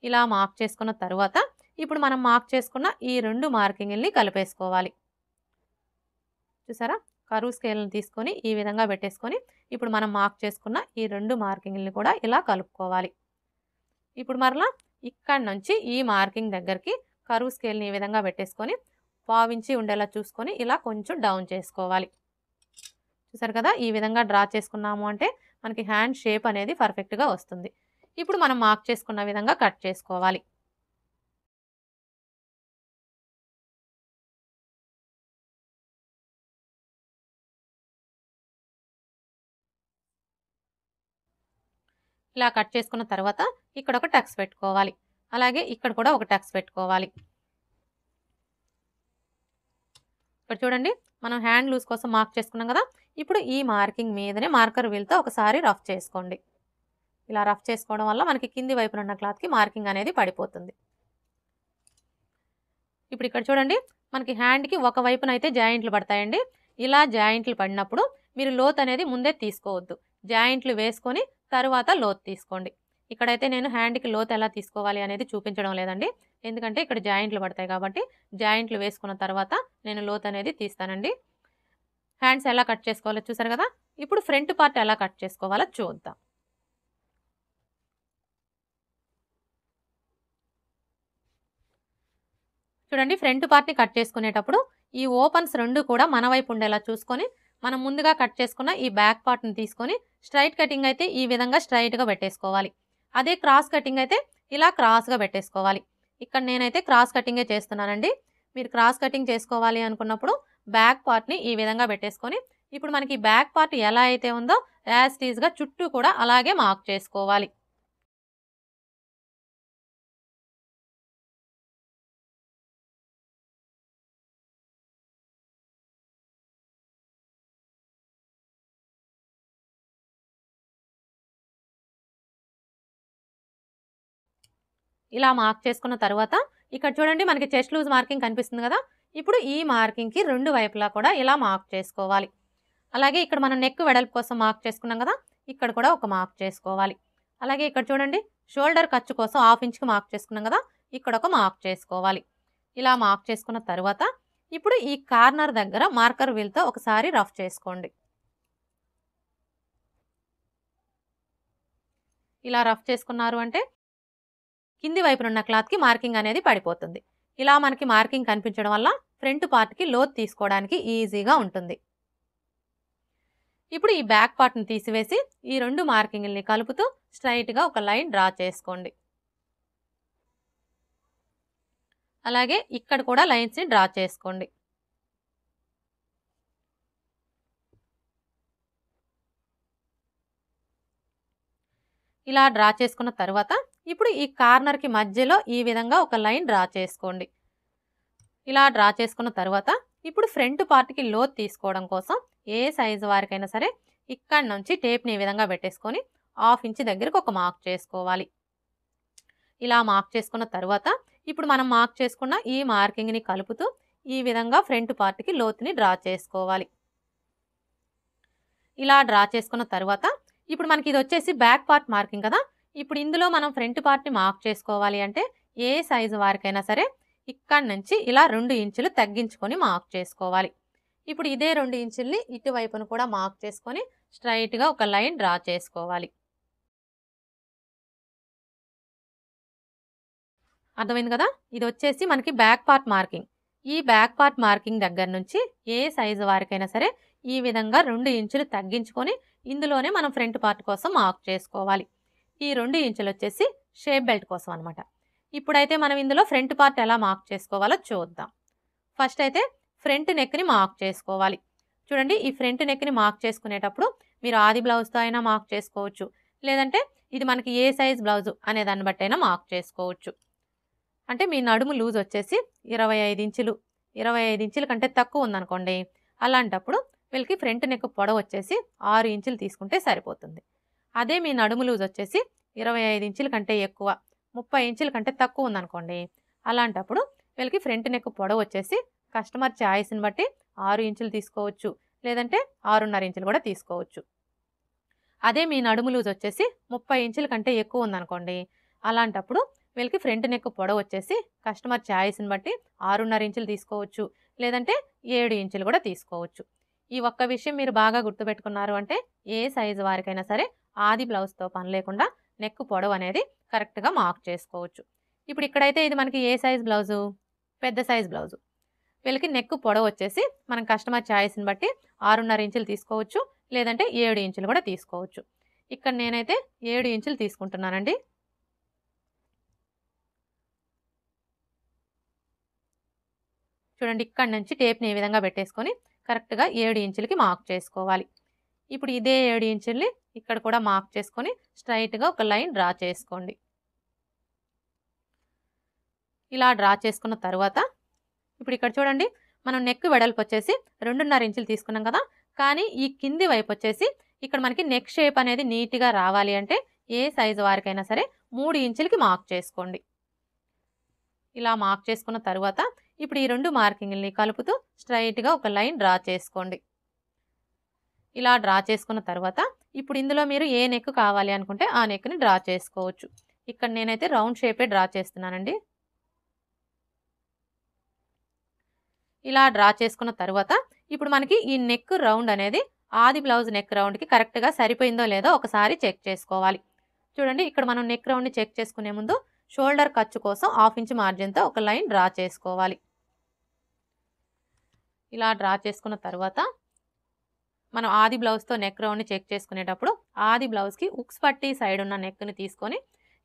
ఇలా మార్క్ చేసుకున్న తర్వాత ఇప్పుడు మనం మార్క్ చేసుకున్న ఈ 2 మార్కింగ్ని కలిపేసుకోవాలి. చూసారా, కరువు స్కేల్ని తీసుకొని ఈ విధంగా పెట్టేసుకొని ఇప్పుడు మనం మార్క్ చేసుకున్న ఈ 2 మార్కింగ్ని కూడా ఇలా కలుపుకోవాలి. ఇప్పుడు మరలా ఇక్కడ నుంచి ఈ మార్కింగ్ దగ్గరికి కరువు స్కేల్ని ఈ విధంగా పెట్టేసుకొని 1/4 ఇంచి ఉండేలా చూసుకొని ఇలా కొంచెం డౌన్ చేసుకోవాలి. చూసారు కదా, ఈ విధంగా డ్రా చేసుకున్నాము అంటే మనకి హ్యాండ్ షేప్ అనేది పర్ఫెక్ట్గా వస్తుంది. ఇప్పుడు మనం మార్క్ చేసుకున్న విధంగా కట్ చేసుకోవాలి. ఇలా కట్ చేసుకున్న తర్వాత ఇక్కడ ఒక టక్స్ పెట్టుకోవాలి. అలాగే ఇక్కడ కూడా ఒక టక్స్ పెట్టుకోవాలి. ఇక్కడ చూడండి, మనం హ్యాండ్ లూజ్ కోసం మార్క్ చేసుకున్నాం కదా, ఇప్పుడు ఈ మార్కింగ్ మీదనే మార్కర్ వీల్తో ఒకసారి రఫ్ చేసుకోండి. ఇలా రఫ్ చేసుకోవడం వల్ల మనకి కింది వైపున ఉన్న క్లాత్కి మార్కింగ్ అనేది పడిపోతుంది. ఇప్పుడు ఇక్కడ చూడండి, మనకి హ్యాండ్కి ఒక వైపున అయితే జాయింట్లు పడతాయండి. ఇలా జాయింట్లు పడినప్పుడు మీరు లోత్ అనేది ముందే తీసుకోవద్దు, జాయింట్లు వేసుకొని తర్వాత లోత్ తీసుకోండి. ఇక్కడైతే నేను హ్యాండ్కి లోత్ ఎలా తీసుకోవాలి అనేది చూపించడం లేదండి, ఎందుకంటే ఇక్కడ జాయింట్లు పడతాయి కాబట్టి జాయింట్లు వేసుకున్న తర్వాత నేను లోత్ అనేది తీస్తానండి. హ్యాండ్స్ ఎలా కట్ చేసుకోవాలో చూసారు కదా, ఇప్పుడు ఫ్రంట్ పార్ట్ ఎలా కట్ చేసుకోవాలో చూద్దాం. చూడండి, ఫ్రంట్ పార్ట్ని కట్ చేసుకునేటప్పుడు ఈ ఓపెన్స్ 2 కూడా మన వైపు ఉండేలా చూసుకొని మనం ముందుగా కట్ చేసుకున్న ఈ బ్యాక్ పార్ట్ని తీసుకొని స్ట్రైట్ కటింగ్ అయితే ఈ విధంగా స్ట్రైట్గా పెట్టేసుకోవాలి. అదే క్రాస్ కటింగ్ అయితే ఇలా క్రాస్గా పెట్టేసుకోవాలి. ఇక్కడ నేనైతే క్రాస్ కటింగే చేస్తున్నానండి. మీరు క్రాస్ కటింగ్ చేసుకోవాలి అనుకున్నప్పుడు బ్యాక్ పార్ట్ని ఈ విధంగా పెట్టేసుకొని ఇప్పుడు మనకి బ్యాక్ పార్ట్ ఎలా అయితే ఉందో యాజ్ టీజ్గా చుట్టూ కూడా అలాగే మార్క్ చేసుకోవాలి. ఇలా మార్క్ చేసుకున్న తర్వాత ఇక్కడ చూడండి, మనకి చెస్ట్ లూజ్ మార్కింగ్ కనిపిస్తుంది కదా, ఇప్పుడు ఈ మార్కింగ్కి 2 వైపులా కూడా ఇలా మార్క్ చేసుకోవాలి. అలాగే ఇక్కడ మనం నెక్ వెడల్పు కోసం మార్క్ చేసుకున్నాం కదా, ఇక్కడ కూడా ఒక మార్క్ చేసుకోవాలి. అలాగే ఇక్కడ చూడండి, షోల్డర్ ఖర్చు కోసం 1/2 ఇంచ్కి మార్క్ చేసుకున్నాం కదా, ఇక్కడ ఒక మార్క్ చేసుకోవాలి. ఇలా మార్క్ చేసుకున్న తర్వాత ఇప్పుడు ఈ కార్నర్ దగ్గర మార్కర్ వీల్తో ఒకసారి రఫ్ చేసుకోండి. ఇలా రఫ్ చేసుకున్నారు అంటే కింది వైపున ఉన్న క్లాత్కి మార్కింగ్ అనేది పడిపోతుంది. ఇలా మనకి మార్కింగ్ కనిపించడం వల్ల ఫ్రంట్ పార్ట్కి లోత్ తీసుకోవడానికి ఈజీగా ఉంటుంది. ఇప్పుడు ఈ బ్యాక్ పార్ట్ని తీసివేసి ఈ 2 మార్కింగ్ని కలుపుతూ స్ట్రైట్గా ఒక లైన్ డ్రా చేసుకోండి. అలాగే ఇక్కడ కూడా లైన్స్ని డ్రా చేసుకోండి. ఇలా డ్రా చేసుకున్న తర్వాత ఇప్పుడు ఈ కార్నర్కి మధ్యలో ఈ విధంగా ఒక లైన్ డ్రా చేసుకోండి. ఇలా డ్రా చేసుకున్న తర్వాత ఇప్పుడు ఫ్రంట్ పార్ట్కి లోత్ తీసుకోవడం కోసం ఏ సైజు వారికైనా సరే ఇక్కడ నుంచి టేప్ని ఈ విధంగా పెట్టేసుకొని 1/2 ఇంచ్ దగ్గరకు ఒక మార్క్ చేసుకోవాలి. ఇలా మార్క్ చేసుకున్న తర్వాత ఇప్పుడు మనం మార్క్ చేసుకున్న ఈ మార్కింగ్ని కలుపుతూ ఈ విధంగా ఫ్రంట్ పార్ట్కి లోతుని డ్రా చేసుకోవాలి. ఇలా డ్రా చేసుకున్న తర్వాత ఇప్పుడు మనకి ఇది వచ్చేసి బ్యాక్ పార్ట్ మార్కింగ్ కదా, ఇప్పుడు ఇందులో మనం ఫ్రంట్ పార్ట్ని మార్క్ చేసుకోవాలి అంటే ఏ సైజు వారికైనా సరే ఇక్కడ నుంచి ఇలా 2 ఇంచులు తగ్గించుకొని మార్క్ చేసుకోవాలి. ఇప్పుడు ఇదే 2 ఇంచుల్ని ఇటువైపును కూడా మార్క్ చేసుకొని స్ట్రైట్గా ఒక లైన్ డ్రా చేసుకోవాలి. అర్థమైంది కదా, ఇది వచ్చేసి మనకి బ్యాక్ పార్ట్ మార్కింగ్. ఈ బ్యాక్ పార్ట్ మార్కింగ్ దగ్గర నుంచి ఏ సైజు వారికైనా సరే ఈ విధంగా 2 ఇంచులు తగ్గించుకొని ఇందులోనే మనం ఫ్రంట్ పార్ట్ కోసం మార్క్ చేసుకోవాలి. ఈ 2 ఇంచులు వచ్చేసి షేప్ బెల్ట్ కోసం అనమాట. ఇప్పుడైతే మనం ఇందులో ఫ్రంట్ పార్ట్ ఎలా మార్క్ చేసుకోవాలో చూద్దాం. ఫస్ట్ అయితే ఫ్రంట్ నెక్ని మార్క్ చేసుకోవాలి. చూడండి, ఈ ఫ్రంట్ నెక్ని మార్క్ చేసుకునేటప్పుడు మీరు ఆది బ్లౌజ్తో అయినా మార్క్ చేసుకోవచ్చు, లేదంటే ఇది మనకి ఏ సైజ్ బ్లౌజు అనే దాన్ని బట్టైనా మార్క్ చేసుకోవచ్చు. అంటే మీ నడుము లూజ్ వచ్చేసి 25 ఇంచులు, 25 ఇంచుల కంటే తక్కువ ఉందనుకోండి, అలాంటప్పుడు వీళ్ళకి ఫ్రంట్ నెక్ పొడవు వచ్చేసి 6 ఇంచులు తీసుకుంటే సరిపోతుంది. అదే మీ నడుము లూజ్ వచ్చేసి 25 ఇంచుల కంటే ఎక్కువ, 30 ఇంచుల కంటే తక్కువ ఉందనుకోండి, అలాంటప్పుడు వీళ్ళకి ఫ్రంట్ నెక్ పొడవు వచ్చేసి కస్టమర్ చాయిస్ని బట్టి 6 ఇంచులు తీసుకోవచ్చు, లేదంటే 6.5 ఇంచులు కూడా తీసుకోవచ్చు. అదే మీ నడుము లూజ్ వచ్చేసి 30 ఇంచుల కంటే ఎక్కువ ఉందనుకోండి, అలాంటప్పుడు వీళ్ళకి ఫ్రంట్ నెక్ పొడవు వచ్చేసి కస్టమర్ చాయిస్ని బట్టి 6.5 ఇంచులు తీసుకోవచ్చు, లేదంటే 7 ఇంచులు కూడా తీసుకోవచ్చు. ఈ ఒక్క విషయం మీరు బాగా గుర్తుపెట్టుకున్నారు అంటే ఏ సైజు వారికైనా సరే ఆది బ్లౌజ్తో పని లేకుండా నెక్ పొడవు అనేది కరెక్ట్గా మార్క్ చేసుకోవచ్చు. ఇప్పుడు ఇక్కడైతే ఇది మనకి ఏ సైజ్ బ్లౌజు, పెద్ద సైజ్ బ్లౌజు. వీళ్ళకి నెక్ పొడవు వచ్చేసి మనం కస్టమర్ చాయిస్ని బట్టి 6.5 ఇంచులు తీసుకోవచ్చు, లేదంటే 7 ఇంచులు కూడా తీసుకోవచ్చు. ఇక్కడ నేనైతే 7 ఇంచులు తీసుకుంటున్నానండి. చూడండి, ఇక్కడ నుంచి టేప్ని ఈ విధంగా పెట్టేసుకొని కరెక్ట్గా 7 ఇంచులకి మార్క్ చేసుకోవాలి. ఇప్పుడు ఇదే 7 ఇంచుల్ని ఇక్కడ కూడా మార్క్ చేసుకొని స్ట్రైట్గా ఒక లైన్ డ్రా చేసుకోండి. ఇలా డ్రా చేసుకున్న తర్వాత ఇప్పుడు ఇక్కడ చూడండి, మనం నెక్ వెడల్పు వచ్చేసి 2.5 ఇంచులు తీసుకున్నాం కదా, కానీ ఈ కింది వైపు వచ్చేసి ఇక్కడ మనకి నెక్ షేప్ అనేది నీట్గా రావాలి అంటే ఏ సైజు వారికైనా సరే 3 ఇంచులకి మార్క్ చేసుకోండి. ఇలా మార్క్ చేసుకున్న తర్వాత ఇప్పుడు ఈ 2 మార్కింగ్ని కలుపుతూ స్ట్రైట్గా ఒక లైన్ డ్రా చేసుకోండి. ఇలా డ్రా చేసుకున్న తర్వాత ఇప్పుడు ఇందులో మీరు ఏ నెక్ కావాలి అనుకుంటే ఆ నెక్ని డ్రా చేసుకోవచ్చు. ఇక్కడ నేనైతే రౌండ్ షేపే డ్రా చేస్తున్నానండి. ఇలా డ్రా చేసుకున్న తర్వాత ఇప్పుడు మనకి ఈ నెక్ రౌండ్ అనేది ఆది బ్లౌజ్ నెక్ రౌండ్కి కరెక్ట్గా సరిపోయిందో లేదో ఒకసారి చెక్ చేసుకోవాలి. చూడండి, ఇక్కడ మనం నెక్ రౌండ్ని చెక్ చేసుకునే ముందు షోల్డర్ ఖర్చు కోసం 1/2 ఇంచ్ మార్జిన్తో ఒక లైన్ డ్రా చేసుకోవాలి. ఇలా డ్రా చేసుకున్న తర్వాత మనం ఆది బ్లౌజ్తో నెక్ రౌండ్ని చెక్ చేసుకునేటప్పుడు ఆది బ్లౌజ్కి ఉక్స్ పట్టి సైడ్ ఉన్న నెక్ని తీసుకొని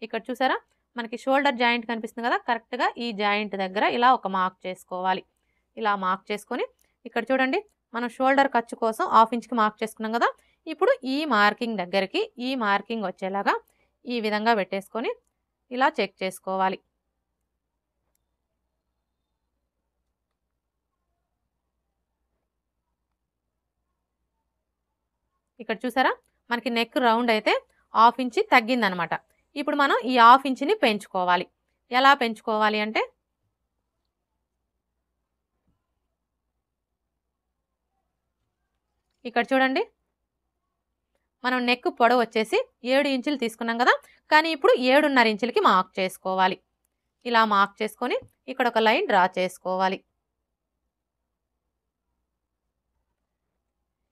ఇక్కడ చూసారా మనకి షోల్డర్ జాయింట్ కనిపిస్తుంది కదా, కరెక్ట్గా ఈ జాయింట్ దగ్గర ఇలా ఒక మార్క్ చేసుకోవాలి. ఇలా మార్క్ చేసుకొని ఇక్కడ చూడండి, మనం షోల్డర్ ఖర్చు కోసం 1/2 ఇంచ్కి మార్క్ చేసుకున్నాం కదా, ఇప్పుడు ఈ మార్కింగ్ దగ్గరికి ఈ మార్కింగ్ వచ్చేలాగా ఈ విధంగా పెట్టేసుకొని ఇలా చెక్ చేసుకోవాలి. ఇక్కడ చూసారా మనకి నెక్ రౌండ్ అయితే 1/2 ఇంచ్ తగ్గిందనమాట. ఇప్పుడు మనం ఈ 1/2 ఇంచ్ని పెంచుకోవాలి. ఎలా పెంచుకోవాలి అంటే ఇక్కడ చూడండి, మనం నెక్ పొడవు వచ్చేసి 7 ఇంచులు తీసుకున్నాం కదా, కానీ ఇప్పుడు 7.5 ఇంచులకి మార్క్ చేసుకోవాలి. ఇలా మార్క్ చేసుకొని ఇక్కడ ఒక లైన్ డ్రా చేసుకోవాలి.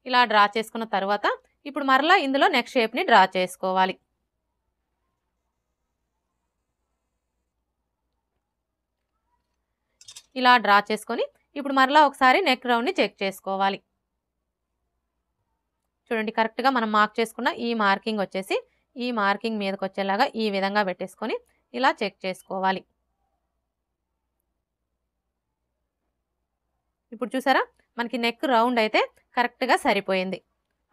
ఇలా డ్రా చేసుకున్న తర్వాత ఇప్పుడు మరలా ఇందులో నెక్ షేప్ని డ్రా చేసుకోవాలి. ఇలా డ్రా చేసుకొని ఇప్పుడు మరలా ఒకసారి నెక్ రౌండ్ని చెక్ చేసుకోవాలి. చూడండి, కరెక్ట్గా మనం మార్క్ చేసుకున్న ఈ మార్కింగ్ వచ్చేసి ఈ మార్కింగ్ మీదకి వచ్చేలాగా ఈ విధంగా పెట్టేసుకొని ఇలా చెక్ చేసుకోవాలి. ఇప్పుడు చూసారా మనకి నెక్ రౌండ్ అయితే కరెక్ట్గా సరిపోయింది.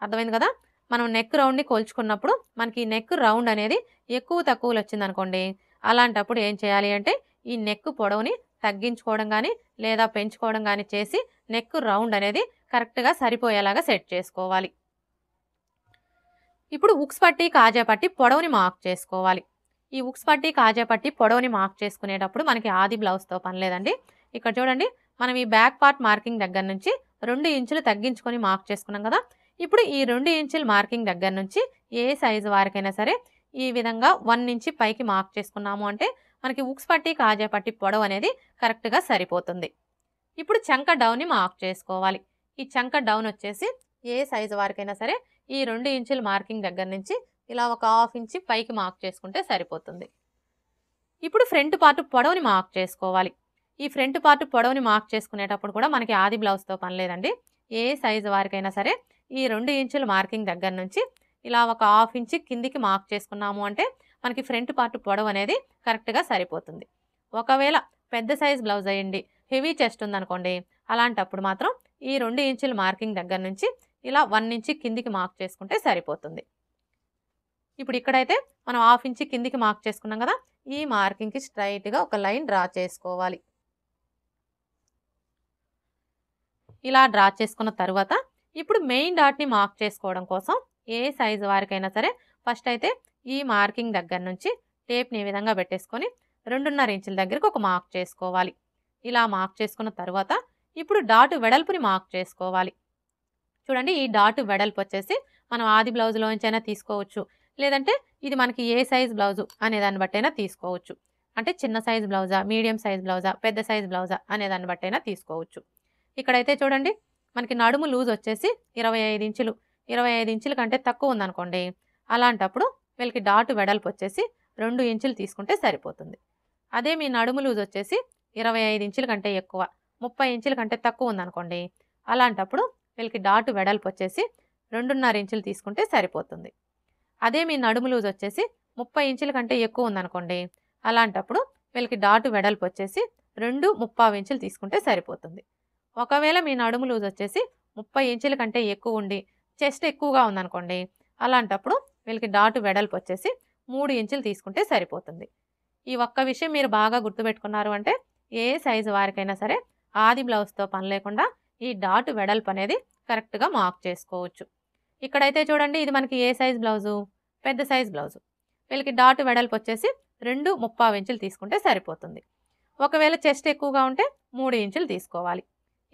అర్థమైంది కదా, మనం నెక్ రౌండ్ని కొలుచుకున్నప్పుడు మనకి నెక్ రౌండ్ అనేది ఎక్కువ తక్కువలు వచ్చింది అనుకోండి, అలాంటప్పుడు ఏం చేయాలి అంటే ఈ నెక్ పొడవుని తగ్గించుకోవడం కానీ లేదా పెంచుకోవడం కానీ చేసి నెక్ రౌండ్ అనేది కరెక్ట్గా సరిపోయేలాగా సెట్ చేసుకోవాలి. ఇప్పుడు ఉక్స్ పట్టి కాజా పట్టి పొడవుని మార్క్ చేసుకోవాలి. ఈ ఉక్స్ పట్టి కాజా పట్టి పొడవుని మార్క్ చేసుకునేటప్పుడు మనకి ఆది బ్లౌజ్తో పని లేదండి. ఇక్కడ చూడండి, మనం ఈ బ్యాక్ పార్ట్ మార్కింగ్ దగ్గర నుంచి 2 ఇంచులు తగ్గించుకొని మార్క్ చేసుకున్నాం కదా, ఇప్పుడు ఈ 2 ఇంచుల మార్కింగ్ దగ్గర నుంచి ఏ సైజు వారికైనా సరే ఈ విధంగా 1 ఇంచ్ పైకి మార్క్ చేసుకున్నాము అంటే మనకి ఉక్స్ పట్టి కాజా పట్టి పొడవు అనేది కరెక్ట్గా సరిపోతుంది. ఇప్పుడు చంక డౌన్ని మార్క్ చేసుకోవాలి. ఈ చంక డౌన్ వచ్చేసి ఏ సైజు వారికైనా సరే ఈ 2 ఇంచుల మార్కింగ్ దగ్గర నుంచి ఇలా ఒక 1/2 ఇంచ్ పైకి మార్క్ చేసుకుంటే సరిపోతుంది. ఇప్పుడు ఫ్రంట్ పార్ట్ పొడవుని మార్క్ చేసుకోవాలి. ఈ ఫ్రంట్ పార్ట్ పొడవుని మార్క్ చేసుకునేటప్పుడు కూడా మనకి ఆది బ్లౌజ్తో పని లేదండి. ఏ సైజు వారికైనా సరే ఈ 2 ఇంచుల మార్కింగ్ దగ్గర నుంచి ఇలా ఒక 1/2 ఇంచ్ కిందికి మార్క్ చేసుకున్నాము అంటే మనకి ఫ్రంట్ పార్ట్ పొడవు అనేది కరెక్ట్గా సరిపోతుంది. ఒకవేళ పెద్ద సైజ్ బ్లౌజ్ అయ్యండి, హెవీ చెస్ట్ ఉందనుకోండి, అలాంటప్పుడు మాత్రం ఈ 2 ఇంచుల మార్కింగ్ దగ్గర నుంచి ఇలా 1 ఇంచ్ కిందికి మార్క్ చేసుకుంటే సరిపోతుంది. ఇప్పుడు ఇక్కడైతే మనం హాఫ్ ఇంచ్ కిందికి మార్క్ చేసుకున్నాం కదా, ఈ మార్కింగ్కి స్ట్రైట్గా ఒక లైన్ డ్రా చేసుకోవాలి. ఇలా డ్రా చేసుకున్న తర్వాత ఇప్పుడు మెయిన్ డాట్ని మార్క్ చేసుకోవడం కోసం ఏ సైజు వారికైనా సరే ఫస్ట్ అయితే ఈ మార్కింగ్ దగ్గర నుంచి టేప్ని ఈ విధంగా పెట్టేసుకొని 2.5 ఇంచుల దగ్గరికి ఒక మార్క్ చేసుకోవాలి. ఇలా మార్క్ చేసుకున్న తర్వాత ఇప్పుడు డాటు వెడల్పుని మార్క్ చేసుకోవాలి. చూడండి, ఈ డాటు వెడల్పు వచ్చేసి మనం ఆది బ్లౌజ్లోంచైనా తీసుకోవచ్చు, లేదంటే ఇది మనకి ఏ సైజ్ బ్లౌజు అనే దాన్ని బట్టైనా తీసుకోవచ్చు. అంటే చిన్న సైజ్ బ్లౌజా, మీడియం సైజ్ బ్లౌజా, పెద్ద సైజ్ బ్లౌజా అనే దాన్ని బట్టైనా తీసుకోవచ్చు. ఇక్కడైతే చూడండి, మనకి నడుము లూజ్ వచ్చేసి 25 ఇంచులు, 25 ఇంచుల కంటే తక్కువ ఉందనుకోండి, అలాంటప్పుడు వీళ్ళకి డాటు వెడల్పు వచ్చేసి 2 ఇంచులు తీసుకుంటే సరిపోతుంది. అదే మీ నడుము లూజ్ వచ్చేసి 25 ఇంచుల కంటే ఎక్కువ, 30 ఇంచుల కంటే తక్కువ ఉందనుకోండి, అలాంటప్పుడు వీళ్ళకి డాటు వెడల్పు వచ్చేసి 2.5 ఇంచులు తీసుకుంటే సరిపోతుంది. అదే మీ నడుము లూజ్ వచ్చేసి 30 ఇంచుల కంటే ఎక్కువ ఉందనుకోండి, అలాంటప్పుడు వీళ్ళకి డాటు వెడల్పు వచ్చేసి 2.25 ఇంచులు తీసుకుంటే సరిపోతుంది. ఒకవేళ మీ నడుము లూజ్ వచ్చేసి 30 ఇంచుల కంటే ఎక్కువ ఉండి చెస్ట్ ఎక్కువగా ఉందనుకోండి, అలాంటప్పుడు వీళ్ళకి డాటు వెడల్పు వచ్చేసి 3 ఇంచులు తీసుకుంటే సరిపోతుంది. ఈ ఒక్క విషయం మీరు బాగా గుర్తుపెట్టుకున్నారు అంటే ఏ సైజు వారికైనా సరే ఆది బ్లౌజ్తో పని లేకుండా ఈ డాటు వెడల్పు అనేది కరెక్ట్గా మార్క్ చేసుకోవచ్చు. ఇక్కడైతే చూడండి, ఇది మనకి ఏ సైజ్ బ్లౌజు, పెద్ద సైజ్ బ్లౌజు. వీళ్ళకి డాటు వెడల్పు వచ్చేసి 2.25 ఇంచులు తీసుకుంటే సరిపోతుంది. ఒకవేళ చెస్ట్ ఎక్కువగా ఉంటే 3 ఇంచులు తీసుకోవాలి.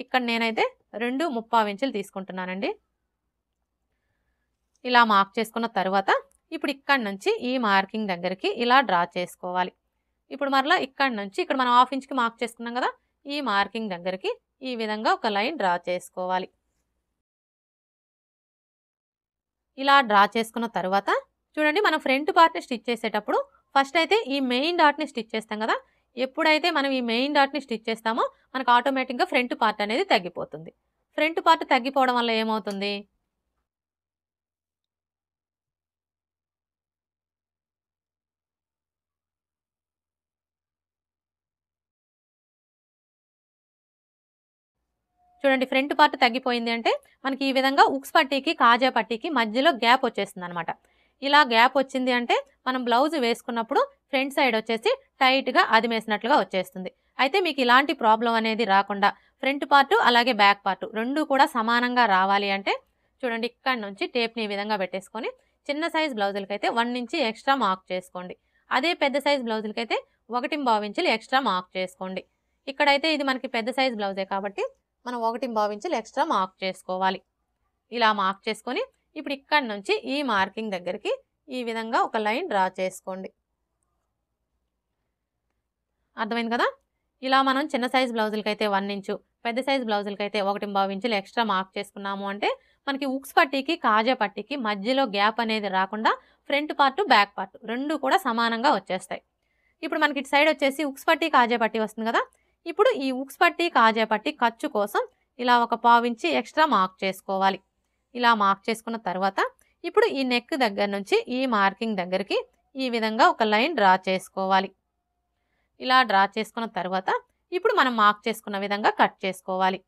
ఇక్కడ నేనైతే 2.25 ఇంచులు తీసుకుంటున్నానండి. ఇలా మార్క్ చేసుకున్న తర్వాత ఇప్పుడు ఇక్కడ నుంచి ఈ మార్కింగ్ దగ్గరికి ఇలా డ్రా చేసుకోవాలి. ఇప్పుడు మరలా ఇక్కడ నుంచి ఇక్కడ మనం హాఫ్ ఇంచ్కి మార్క్ చేసుకున్నాం కదా, ఈ మార్కింగ్ దగ్గరికి ఈ విధంగా ఒక లైన్ డ్రా చేసుకోవాలి. ఇలా డ్రా చేసుకున్న తర్వాత చూడండి, మనం ఫ్రంట్ పార్ట్ని స్టిచ్ చేసేటప్పుడు ఫస్ట్ అయితే ఈ మెయిన్ డాట్ని స్టిచ్ చేస్తాం కదా, ఎప్పుడైతే మనం ఈ మెయిన్ డాట్ని స్టిచ్ చేస్తామో మనకు ఆటోమేటిక్గా ఫ్రంట్ పార్ట్ అనేది తగ్గిపోతుంది. ఫ్రంట్ పార్ట్ తగ్గిపోవడం వల్ల ఏమవుతుంది, చూడండి, ఫ్రంట్ పార్ట్ తగ్గిపోయింది అంటే మనకి ఈ విధంగా ఉక్స్ పట్టీకి కాజా పట్టీకి మధ్యలో గ్యాప్ వచ్చేస్తుంది అనమాట. ఇలా గ్యాప్ వచ్చింది అంటే మనం బ్లౌజ్ వేసుకున్నప్పుడు ఫ్రంట్ సైడ్ వచ్చేసి టైట్గా అదిమేసినట్లుగా వచ్చేస్తుంది. అయితే మీకు ఇలాంటి ప్రాబ్లం అనేది రాకుండా ఫ్రంట్ పార్ట్ అలాగే బ్యాక్ పార్ట్ రెండు కూడా సమానంగా రావాలి అంటే చూడండి, ఇక్కడ నుంచి టేప్ని ఈ విధంగా పెట్టేసుకొని చిన్న సైజ్ బ్లౌజులకైతే 1 ఇంచ్ ఎక్స్ట్రా మార్క్ చేసుకోండి. అదే పెద్ద సైజ్ బ్లౌజులకైతే 1.25 ఇంచులు ఎక్స్ట్రా మార్క్ చేసుకోండి. ఇక్కడైతే ఇది మనకి పెద్ద సైజ్ బ్లౌజే కాబట్టి మనం 1.25 ఇంచులు ఎక్స్ట్రా మార్క్ చేసుకోవాలి. ఇలా మార్క్ చేసుకొని ఇప్పుడు ఇక్కడ నుంచి ఈ మార్కింగ్ దగ్గరికి ఈ విధంగా ఒక లైన్ డ్రా చేసుకోండి. అర్థమైంది కదా? ఇలా మనం చిన్న సైజ్ బ్లౌజులకైతే 1 ఇంచు, పెద్ద సైజ్ బ్లౌజులకైతే 1.25 ఇంచులు ఎక్స్ట్రా మార్క్ చేసుకున్నాము అంటే మనకి ఉక్స్ పట్టీకి కాజా పట్టీకి మధ్యలో గ్యాప్ అనేది రాకుండా ఫ్రంట్ పార్ట్ బ్యాక్ పార్ట్ రెండు కూడా సమానంగా వచ్చేస్తాయి. ఇప్పుడు మనకి ఇటు సైడ్ వచ్చేసి ఉక్స్ పట్టీ కాజా పట్టీ వస్తుంది కదా, ఇప్పుడు ఈ ఉక్స్ పట్టీ కాజా పట్టీ ఖర్చు కోసం ఇలా ఒక 1/4 ఇంచ్ ఎక్స్ట్రా మార్క్ చేసుకోవాలి. ఇలా మార్క్ చేసుకున్న తర్వాత ఇప్పుడు ఈ నెక్ దగ్గర నుంచి ఈ మార్కింగ్ దగ్గరికి ఈ విధంగా ఒక లైన్ డ్రా చేసుకోవాలి. ఇలా డ్రా చేసుకున్న తర్వాత ఇప్పుడు మనం మార్క్ చేసుకున్న విధంగా కట్ చేసుకోవాలి.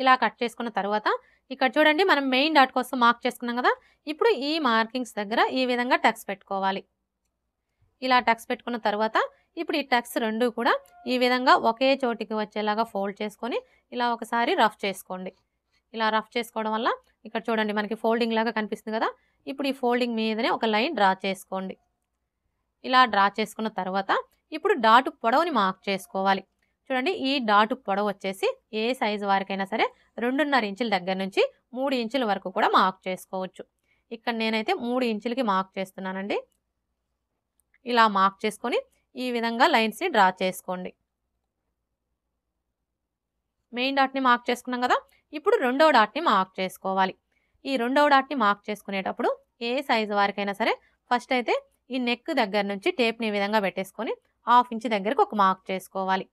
ఇలా కట్ చేసుకున్న తర్వాత ఇక్కడ చూడండి, మనం మెయిన్ డాట్ కోసం మార్క్ చేసుకున్నాం కదా, ఇప్పుడు ఈ మార్కింగ్స్ దగ్గర ఈ విధంగా టక్స్ పెట్టుకోవాలి. ఇలా టక్స్ పెట్టుకున్న తర్వాత ఇప్పుడు ఈ టక్స్ రెండు కూడా ఈ విధంగా ఒకే చోటికి వచ్చేలాగా ఫోల్డ్ చేసుకొని ఇలా ఒకసారి రఫ్ చేసుకోండి. ఇలా రఫ్ చేసుకోవడం వల్ల ఇక్కడ చూడండి మనకి ఫోల్డింగ్ లాగా కనిపిస్తుంది కదా, ఇప్పుడు ఈ ఫోల్డింగ్ మీదనే ఒక లైన్ డ్రా చేసుకోండి. ఇలా డ్రా చేసుకున్న తర్వాత ఇప్పుడు డాటు పొడవుని మార్క్ చేసుకోవాలి. చూడండి, ఈ డాటు పొడవు వచ్చేసి ఏ సైజు వారికైనా సరే 2.5 ఇంచుల దగ్గర నుంచి 3 ఇంచుల వరకు కూడా మార్క్ చేసుకోవచ్చు. ఇక్కడ నేనైతే 3 ఇంచులకి మార్క్ చేస్తున్నానండి. ఇలా మార్క్ చేసుకొని ఈ విధంగా లైన్స్ని డ్రా చేసుకోండి. మెయిన్ డాట్ని మార్క్ చేసుకున్నాం కదా, ఇప్పుడు రెండవ డాట్ని మార్క్ చేసుకోవాలి. ఈ రెండవ డాట్ని మార్క్ చేసుకునేటప్పుడు ఏ సైజు వారికైనా సరే ఫస్ట్ అయితే ఈ నెక్ దగ్గర నుంచి టేప్ని ఈ విధంగా పెట్టేసుకొని 1/2 ఇంచ్ దగ్గరకు ఒక మార్క్ చేసుకోవాలి.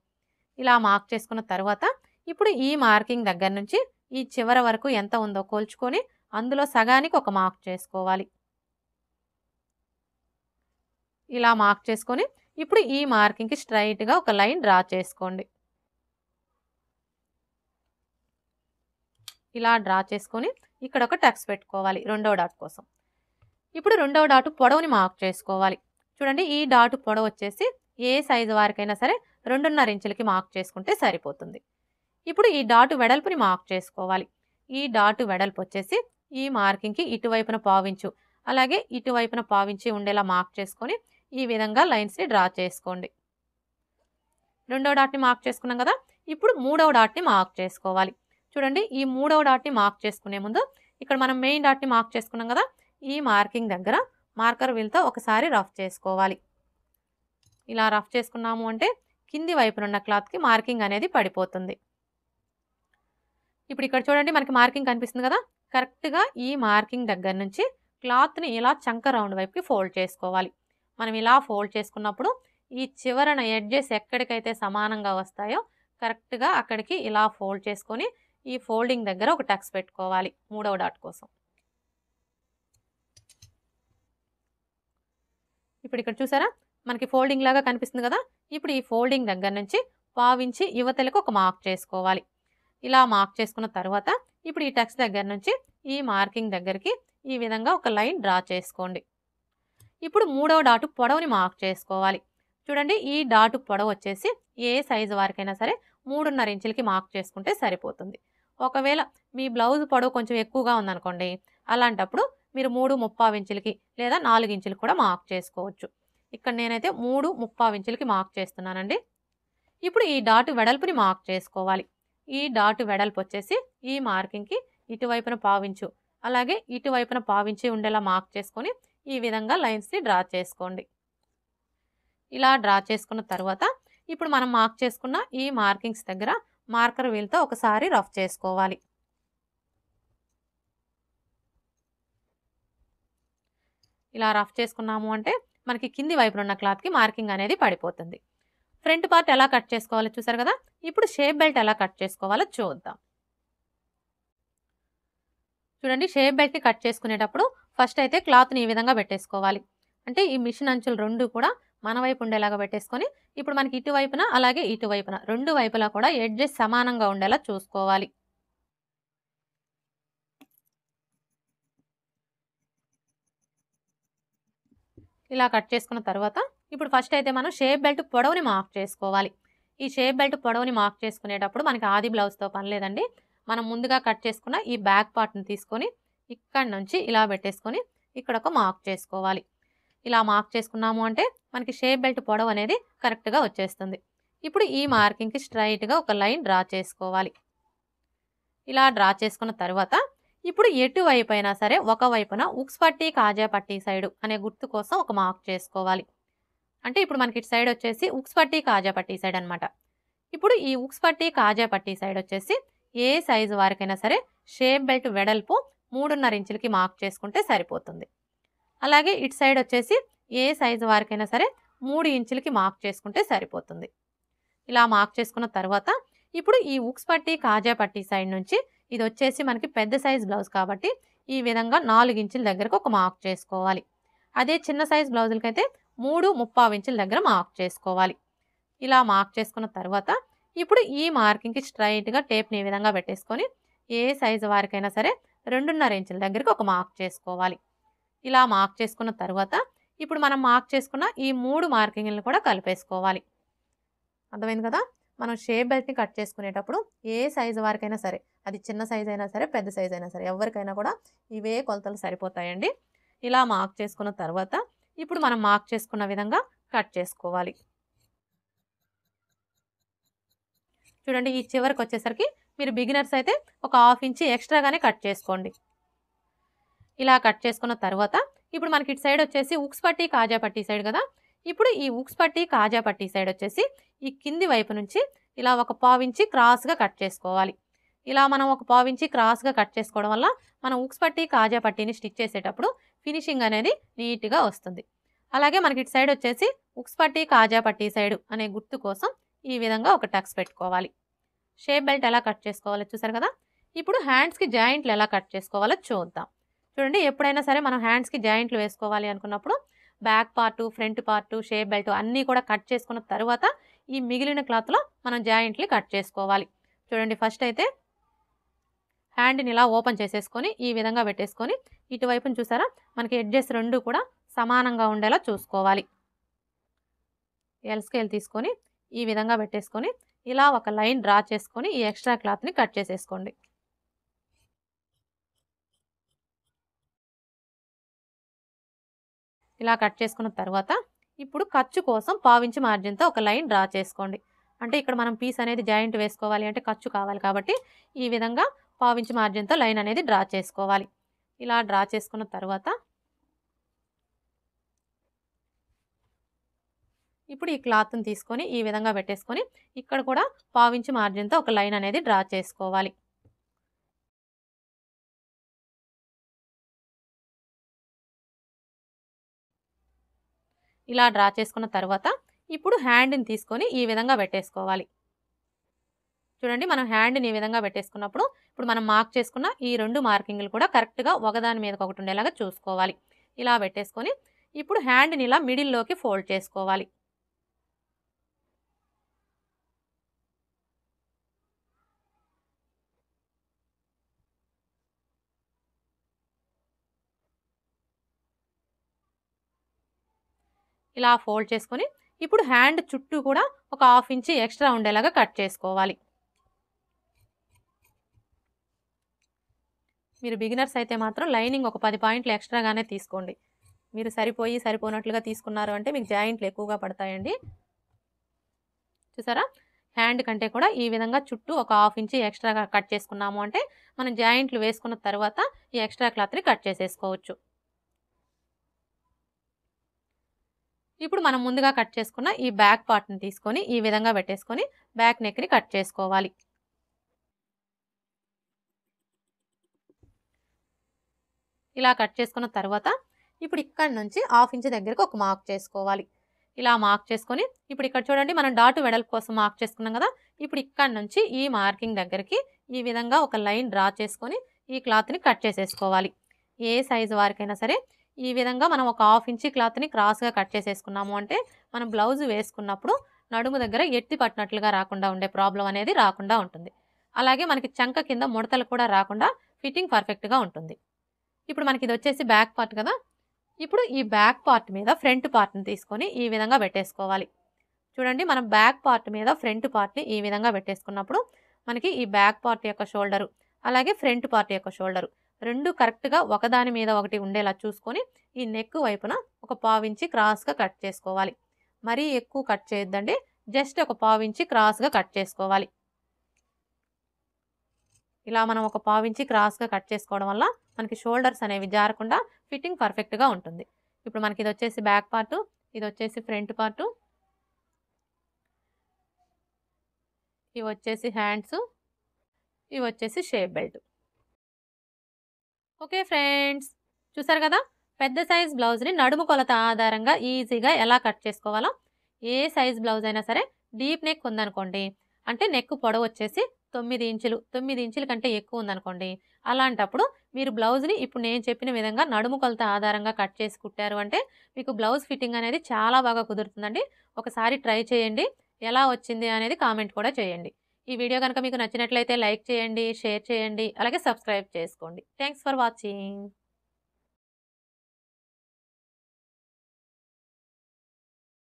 ఇలా మార్క్ చేసుకున్న తర్వాత ఇప్పుడు ఈ మార్కింగ్ దగ్గర నుంచి ఈ చివర వరకు ఎంత ఉందో కొలుచుకొని అందులో సగానికి ఒక మార్క్ చేసుకోవాలి. ఇలా మార్క్ చేసుకొని ఇప్పుడు ఈ మార్కింగ్కి స్ట్రైట్గా ఒక లైన్ డ్రా చేసుకోండి. ఇలా డ్రా చేసుకొని ఇక్కడ ఒక టక్స్ పెట్టుకోవాలి రెండవ డాట్ కోసం. ఇప్పుడు రెండవ డాట్ పొడవుని మార్క్ చేసుకోవాలి. చూడండి, ఈ డాట్ పొడవు వచ్చేసి ఏ సైజు వారికైనా సరే 2.5 ఇంచులకి మార్క్ చేసుకుంటే సరిపోతుంది. ఇప్పుడు ఈ డాట్ వెడల్పుని మార్క్ చేసుకోవాలి. ఈ డాట్ వెడల్పు వచ్చేసి ఈ మార్కింగ్కి ఇటువైపున పావించు అలాగే ఇటువైపున పావించి ఉండేలా మార్క్ చేసుకొని ఈ విధంగా లైన్స్ని డ్రా చేసుకోండి. రెండవ డాట్ని మార్క్ చేసుకున్నాం కదా. ఇప్పుడు మూడవ డాట్ని మార్క్ చేసుకోవాలి. చూడండి, ఈ మూడవ డాట్ని మార్క్ చేసుకునే ముందు ఇక్కడ మనం మెయిన్ డాట్ని మార్క్ చేసుకున్నాం కదా, ఈ మార్కింగ్ దగ్గర మార్కర్ వీల్తో ఒకసారి రఫ్ చేసుకోవాలి. ఇలా రఫ్ చేసుకున్నాము అంటే కింది వైపునున్న క్లాత్కి మార్కింగ్ అనేది పడిపోతుంది. ఇప్పుడు ఇక్కడ చూడండి, మనకి మార్కింగ్ కనిపిస్తుంది కదా. కరెక్ట్గా ఈ మార్కింగ్ దగ్గర నుంచి క్లాత్ని ఇలా చంక రౌండ్ వైపుకి ఫోల్డ్ చేసుకోవాలి. మనం ఇలా ఫోల్డ్ చేసుకున్నప్పుడు ఈ చివరన ఎడ్జెస్ ఎక్కడికైతే సమానంగా వస్తాయో కరెక్ట్గా అక్కడికి ఇలా ఫోల్డ్ చేసుకొని ఈ ఫోల్డింగ్ దగ్గర ఒక టక్స్ పెట్టుకోవాలి మూడవ డాట్ కోసం. ఇప్పుడు ఇక్కడ చూసారా, మనకి ఫోల్డింగ్ లాగా కనిపిస్తుంది కదా. ఇప్పుడు ఈ ఫోల్డింగ్ దగ్గర నుంచి పావించి యువతలకు ఒక మార్క్ చేసుకోవాలి. ఇలా మార్క్ చేసుకున్న తర్వాత ఇప్పుడు ఈ టక్స్ దగ్గర నుంచి ఈ మార్కింగ్ దగ్గరికి ఈ విధంగా ఒక లైన్ డ్రా చేసుకోండి. ఇప్పుడు మూడవ డాటు పొడవుని మార్క్ చేసుకోవాలి. చూడండి, ఈ డాటు పొడవు వచ్చేసి ఏ సైజు వారికైనా సరే 3.5 ఇంచులకి మార్క్ చేసుకుంటే సరిపోతుంది. ఒకవేళ మీ బ్లౌజ్ పొడవు కొంచెం ఎక్కువగా ఉందనుకోండి, అలాంటప్పుడు మీరు 3.75 ఇంచులకి లేదా 4 ఇంచులకి కూడా మార్క్ చేసుకోవచ్చు. ఇక్కడ నేనైతే 3.75 ఇంచులకి మార్క్ చేస్తున్నానండి. ఇప్పుడు ఈ డాటు వెడల్పుని మార్క్ చేసుకోవాలి. ఈ డాటు వెడల్పు వచ్చేసి ఈ మార్కింగ్కి ఇటువైపున పావించు అలాగే ఇటువైపున పావించి ఉండేలా మార్క్ చేసుకొని ఈ విధంగా లైన్స్ని డ్రా చేసుకోండి. ఇలా డ్రా చేసుకున్న తర్వాత ఇప్పుడు మనం మార్క్ చేసుకున్న ఈ మార్కింగ్స్ దగ్గర మార్కర్ వీల్తో ఒకసారి రఫ్ చేసుకోవాలి. ఇలా రఫ్ చేసుకున్నాము అంటే మనకి కింది వైపున ఉన్న క్లాత్కి మార్కింగ్ అనేది పడిపోతుంది. ఫ్రంట్ పార్ట్ ఎలా కట్ చేసుకోవాలో చూసారు కదా. ఇప్పుడు షేప్ బెల్ట్ ఎలా కట్ చేసుకోవాలో చూద్దాం. చూడండి, షేప్ బెల్ట్ని కట్ చేసుకునేటప్పుడు ఫస్ట్ అయితే క్లాత్ని ఈ విధంగా పెట్టేసుకోవాలి. అంటే ఈ మిషన్ అంచులు రెండు కూడా మన వైపు ఉండేలాగా పెట్టేసుకొని ఇప్పుడు మనకి ఇటువైపున అలాగే ఇటువైపున రెండు వైపులా కూడా ఎడ్జెస్ సమానంగా ఉండేలా చూసుకోవాలి. ఇలా కట్ చేసుకున్న తర్వాత ఇప్పుడు ఫస్ట్ అయితే మనం షేప్ బెల్ట్ పొడవుని మార్క్ చేసుకోవాలి. ఈ షేప్ బెల్ట్ పొడవుని మార్క్ చేసుకునేటప్పుడు మనకి ఆది బ్లౌజ్తో పని లేదండి. మనం ముందుగా కట్ చేసుకున్న ఈ బ్యాక్ పార్ట్ని తీసుకొని ఇక్కడ నుంచి ఇలా పెట్టేసుకొని ఇక్కడ ఒక మార్క్ చేసుకోవాలి. ఇలా మార్క్ చేసుకున్నాము అంటే మనకి షేప్ బెల్ట్ పొడవు అనేది కరెక్ట్గా వచ్చేస్తుంది. ఇప్పుడు ఈ మార్కింగ్కి స్ట్రైట్గా ఒక లైన్ డ్రా చేసుకోవాలి. ఇలా డ్రా చేసుకున్న తర్వాత ఇప్పుడు ఎటువైపు అయినా సరే ఒకవైపున ఉక్స్ పట్టీ కాజా పట్టీ సైడు అనే గుర్తు కోసం ఒక మార్క్ చేసుకోవాలి. అంటే ఇప్పుడు మనకి ఇటు సైడ్ వచ్చేసి ఉక్స్ పట్టీ కాజా పట్టీ సైడ్ అనమాట. ఇప్పుడు ఈ ఉక్స్ పట్టీ కాజా పట్టీ సైడ్ వచ్చేసి ఏ సైజు వారికైనా సరే షేప్ బెల్ట్ వెడల్పు 3.5 ఇంచులకి మార్క్ చేసుకుంటే సరిపోతుంది. అలాగే ఇటు సైడ్ వచ్చేసి ఏ సైజు వారికైనా సరే 3 ఇంచులకి మార్క్ చేసుకుంటే సరిపోతుంది. ఇలా మార్క్ చేసుకున్న తర్వాత ఇప్పుడు ఈ ఉక్స్ పట్టీ కాజా పట్టీ సైడ్ నుంచి ఇది వచ్చేసి మనకి పెద్ద సైజ్ బ్లౌజ్ కాబట్టి ఈ విధంగా 4 ఇంచుల దగ్గరకు ఒక మార్క్ చేసుకోవాలి. అదే చిన్న సైజ్ బ్లౌజులకైతే 3.75 ఇంచుల దగ్గర మార్క్ చేసుకోవాలి. ఇలా మార్క్ చేసుకున్న తర్వాత ఇప్పుడు ఈ మార్కింగ్కి స్ట్రైట్గా టేప్ని ఈ విధంగా పెట్టేసుకొని ఏ సైజు వారికైనా సరే 2.5 ఇంచుల దగ్గరకు ఒక మార్క్ చేసుకోవాలి. ఇలా మార్క్ చేసుకున్న తర్వాత ఇప్పుడు మనం మార్క్ చేసుకున్న ఈ 3 మార్కింగ్లను కూడా కలిపేసుకోవాలి. అర్థమైంది కదా. మనం షేప్ బెల్ట్ని కట్ చేసుకునేటప్పుడు ఏ సైజు వారికైనా సరే, అది చిన్న సైజ్ అయినా సరే పెద్ద సైజ్ అయినా సరే ఎవరికైనా కూడా ఇవే కొలతలు సరిపోతాయండి. ఇలా మార్క్ చేసుకున్న తర్వాత ఇప్పుడు మనం మార్క్ చేసుకున్న విధంగా కట్ చేసుకోవాలి. చూడండి, ఈ చివరికి వచ్చేసరికి మీరు బిగినర్స్ అయితే ఒక 1/2 ఇంచ్ ఎక్స్ట్రాగానే కట్ చేసుకోండి. ఇలా కట్ చేసుకున్న తర్వాత ఇప్పుడు మనకి ఇటు సైడ్ వచ్చేసి ఉక్స్ పట్టీ కాజా పట్టీ సైడ్ కదా. ఇప్పుడు ఈ ఉక్స్ పట్టీ కాజా పట్టీ సైడ్ వచ్చేసి ఈ కింది వైపు నుంచి ఇలా ఒక 1/4 ఇంచ్ క్రాస్గా కట్ చేసుకోవాలి. ఇలా మనం ఒక 1/4 ఇంచ్ క్రాస్గా కట్ చేసుకోవడం వల్ల మనం ఉక్స్ పట్టీ కాజా పట్టీని స్టిచ్ చేసేటప్పుడు ఫినిషింగ్ అనేది నీట్గా వస్తుంది. అలాగే మనకి ఇటు సైడ్ వచ్చేసి ఉక్స్ పట్టీ కాజా పట్టీ సైడ్ అనే గుర్తు కోసం ఈ విధంగా ఒక టక్స్ పెట్టుకోవాలి. షేప్ బెల్ట్ ఎలా కట్ చేసుకోవాలో చూసారు కదా. ఇప్పుడు హ్యాండ్స్కి జాయింట్లు ఎలా కట్ చేసుకోవాలో చూద్దాం. చూడండి, ఎప్పుడైనా సరే మనం హ్యాండ్స్కి జాయింట్లు వేసుకోవాలి అనుకున్నప్పుడు back part, front part, shape belt అన్నీ కూడా కట్ చేసుకున్న తర్వాత ఈ మిగిలిన క్లాత్లో మనం జాయింట్లు కట్ చేసుకోవాలి. చూడండి, ఫస్ట్ అయితే హ్యాండ్ని ఇలా ఓపెన్ చేసేసుకొని ఈ విధంగా పెట్టేసుకొని ఇటువైపున చూసారా మనకి ఎడ్జెస్ రెండు కూడా సమానంగా ఉండేలా చూసుకోవాలి. ఎల్ స్కేల్ తీసుకొని ఈ విధంగా పెట్టేసుకొని ఇలా ఒక లైన్ డ్రా చేసుకొని ఈ ఎక్స్ట్రా క్లాత్ని కట్ చేసేసుకోండి. ఇలా కట్ చేసుకున్న తర్వాత ఇప్పుడు ఖర్చు కోసం పావించి మార్జిన్తో ఒక లైన్ డ్రా చేసుకోండి. అంటే ఇక్కడ మనం పీస్ అనేది జాయింట్ వేసుకోవాలి అంటే ఖర్చు కావాలి కాబట్టి ఈ విధంగా పావించి మార్జిన్తో లైన్ అనేది డ్రా చేసుకోవాలి. ఇలా డ్రా చేసుకున్న తర్వాత ఇప్పుడు ఈ క్లాత్ని తీసుకొని ఈ విధంగా పెట్టేసుకొని ఇక్కడ కూడా పావించి మార్జిన్తో ఒక లైన్ అనేది డ్రా చేసుకోవాలి. ఇలా డ్రా చేసుకున్న తర్వాత ఇప్పుడు హ్యాండ్ని తీసుకొని ఈ విధంగా పెట్టేసుకోవాలి. చూడండి, మనం హ్యాండ్ని ఈ విధంగా పెట్టేసుకున్నప్పుడు ఇప్పుడు మనం మార్క్ చేసుకున్న ఈ రెండు మార్కింగ్లు కూడా కరెక్ట్గా ఒకదాని మీదకి ఒకటి ఉండేలాగా చూసుకోవాలి. ఇలా పెట్టేసుకొని ఇప్పుడు హ్యాండ్ని ఇలా మిడిల్లోకి ఫోల్డ్ చేసుకోవాలి. ఇలా ఫోల్డ్ చేసుకొని ఇప్పుడు హ్యాండ్ చుట్టూ కూడా ఒక 1/2 ఇంచ్ ఎక్స్ట్రా ఉండేలాగా కట్ చేసుకోవాలి. మీరు బిగినర్స్ అయితే మాత్రం లైనింగ్ ఒక 10 పాయింట్లు ఎక్స్ట్రాగానే తీసుకోండి. మీరు సరిపోనట్లుగా తీసుకున్నారు అంటే మీకు జాయింట్లు ఎక్కువగా పడతాయండి. చూసారా, హ్యాండ్ కంటే కూడా ఈ విధంగా చుట్టూ ఒక 1/2 ఇంచ్ ఎక్స్ట్రాగా కట్ చేసుకున్నాము అంటే మనం జాయింట్లు వేసుకున్న తర్వాత ఈ ఎక్స్ట్రా క్లాత్ని కట్ చేసేసుకోవచ్చు. ఇప్పుడు మనం ముందుగా కట్ చేసుకున్న ఈ బ్యాక్ పార్ట్ని తీసుకొని ఈ విధంగా పెట్టేసుకొని బ్యాక్ నెక్ని కట్ చేసుకోవాలి. ఇలా కట్ చేసుకున్న తర్వాత ఇప్పుడు ఇక్కడ నుంచి 1/2 ఇంచ్ దగ్గరకు ఒక మార్క్ చేసుకోవాలి. ఇలా మార్క్ చేసుకొని ఇప్పుడు ఇక్కడ చూడండి మనం డాటు వెడల్పు కోసం మార్క్ చేసుకున్నాం కదా. ఇప్పుడు ఇక్కడ నుంచి ఈ మార్కింగ్ దగ్గరికి ఈ విధంగా ఒక లైన్ డ్రా చేసుకొని ఈ క్లాత్ని కట్ చేసేసుకోవాలి. ఏ సైజు వారికైనా సరే ఈ విధంగా మనం ఒక 1/2 ఇంచ్ క్లాత్ని క్రాస్గా కట్ చేసేసుకున్నాము అంటే మనం బ్లౌజ్ వేసుకున్నప్పుడు నడుము దగ్గర ఎత్తి పట్టినట్లుగా రాకుండా ఉండే ప్రాబ్లం అనేది రాకుండా ఉంటుంది. అలాగే మనకి చంక కింద ముడతలు కూడా రాకుండా ఫిట్టింగ్ పర్ఫెక్ట్గా ఉంటుంది. ఇప్పుడు మనకి ఇది వచ్చేసి బ్యాక్ పార్ట్ కదా. ఇప్పుడు ఈ బ్యాక్ పార్ట్ మీద ఫ్రంట్ పార్ట్ని తీసుకొని ఈ విధంగా పెట్టేసుకోవాలి. చూడండి, మనం బ్యాక్ పార్ట్ మీద ఫ్రంట్ పార్ట్ని ఈ విధంగా పెట్టేసుకున్నప్పుడు మనకి ఈ బ్యాక్ పార్ట్ యొక్క షోల్డరు అలాగే ఫ్రంట్ పార్ట్ యొక్క షోల్డరు రెండు కరెక్ట్గా ఒకదాని మీద ఒకటి ఉండేలా చూసుకొని ఈ నెక్ వైపున ఒక 1/2 ఇంచ్ క్రాస్గా కట్ చేసుకోవాలి. మరీ ఎక్కువ కట్ చేయొద్దండి, జస్ట్ ఒక 1/2 ఇంచ్ క్రాస్గా కట్ చేసుకోవాలి. ఇలా మనం ఒక 1/2 ఇంచ్ క్రాస్గా కట్ చేసుకోవడం వల్ల మనకి షోల్డర్స్ అనేవి జారకుండా ఫిట్టింగ్ పర్ఫెక్ట్గా ఉంటుంది. ఇప్పుడు మనకి ఇది వచ్చేసి బ్యాక్ పార్టు, ఇది వచ్చేసి ఫ్రంట్ పార్టు, ఇవి వచ్చేసి హ్యాండ్స్, ఇవి వచ్చేసి షేప్ బెల్ట్. ఓకే ఫ్రెండ్స్, చూసారు కదా పెద్ద సైజ్ బ్లౌజ్ని నడుము కొలత ఆధారంగా ఈజీగా ఎలా కట్ చేసుకోవాలో. ఏ సైజ్ బ్లౌజ్ అయినా సరే డీప్ నెక్ ఉందనుకోండి, అంటే నెక్ పొడవు వచ్చేసి 9 ఇంచులు, 9 ఇంచుల కంటే ఎక్కువ ఉందనుకోండి, అలాంటప్పుడు మీరు బ్లౌజ్ని ఇప్పుడు నేను చెప్పిన విధంగా నడుము కొలత ఆధారంగా కట్ చేసి కుట్టారు అంటే మీకు బ్లౌజ్ ఫిట్టింగ్ అనేది చాలా బాగా కుదురుతుందండి. ఒకసారి ట్రై చేయండి, ఎలా వచ్చింది అనేది కామెంట్ కూడా చేయండి. ఈ వీడియో కనుక మీకు నచ్చినట్లయితే లైక్ చేయండి, షేర్ చేయండి, అలాగే సబ్స్క్రైబ్ చేసుకోండి. Thanks for watching.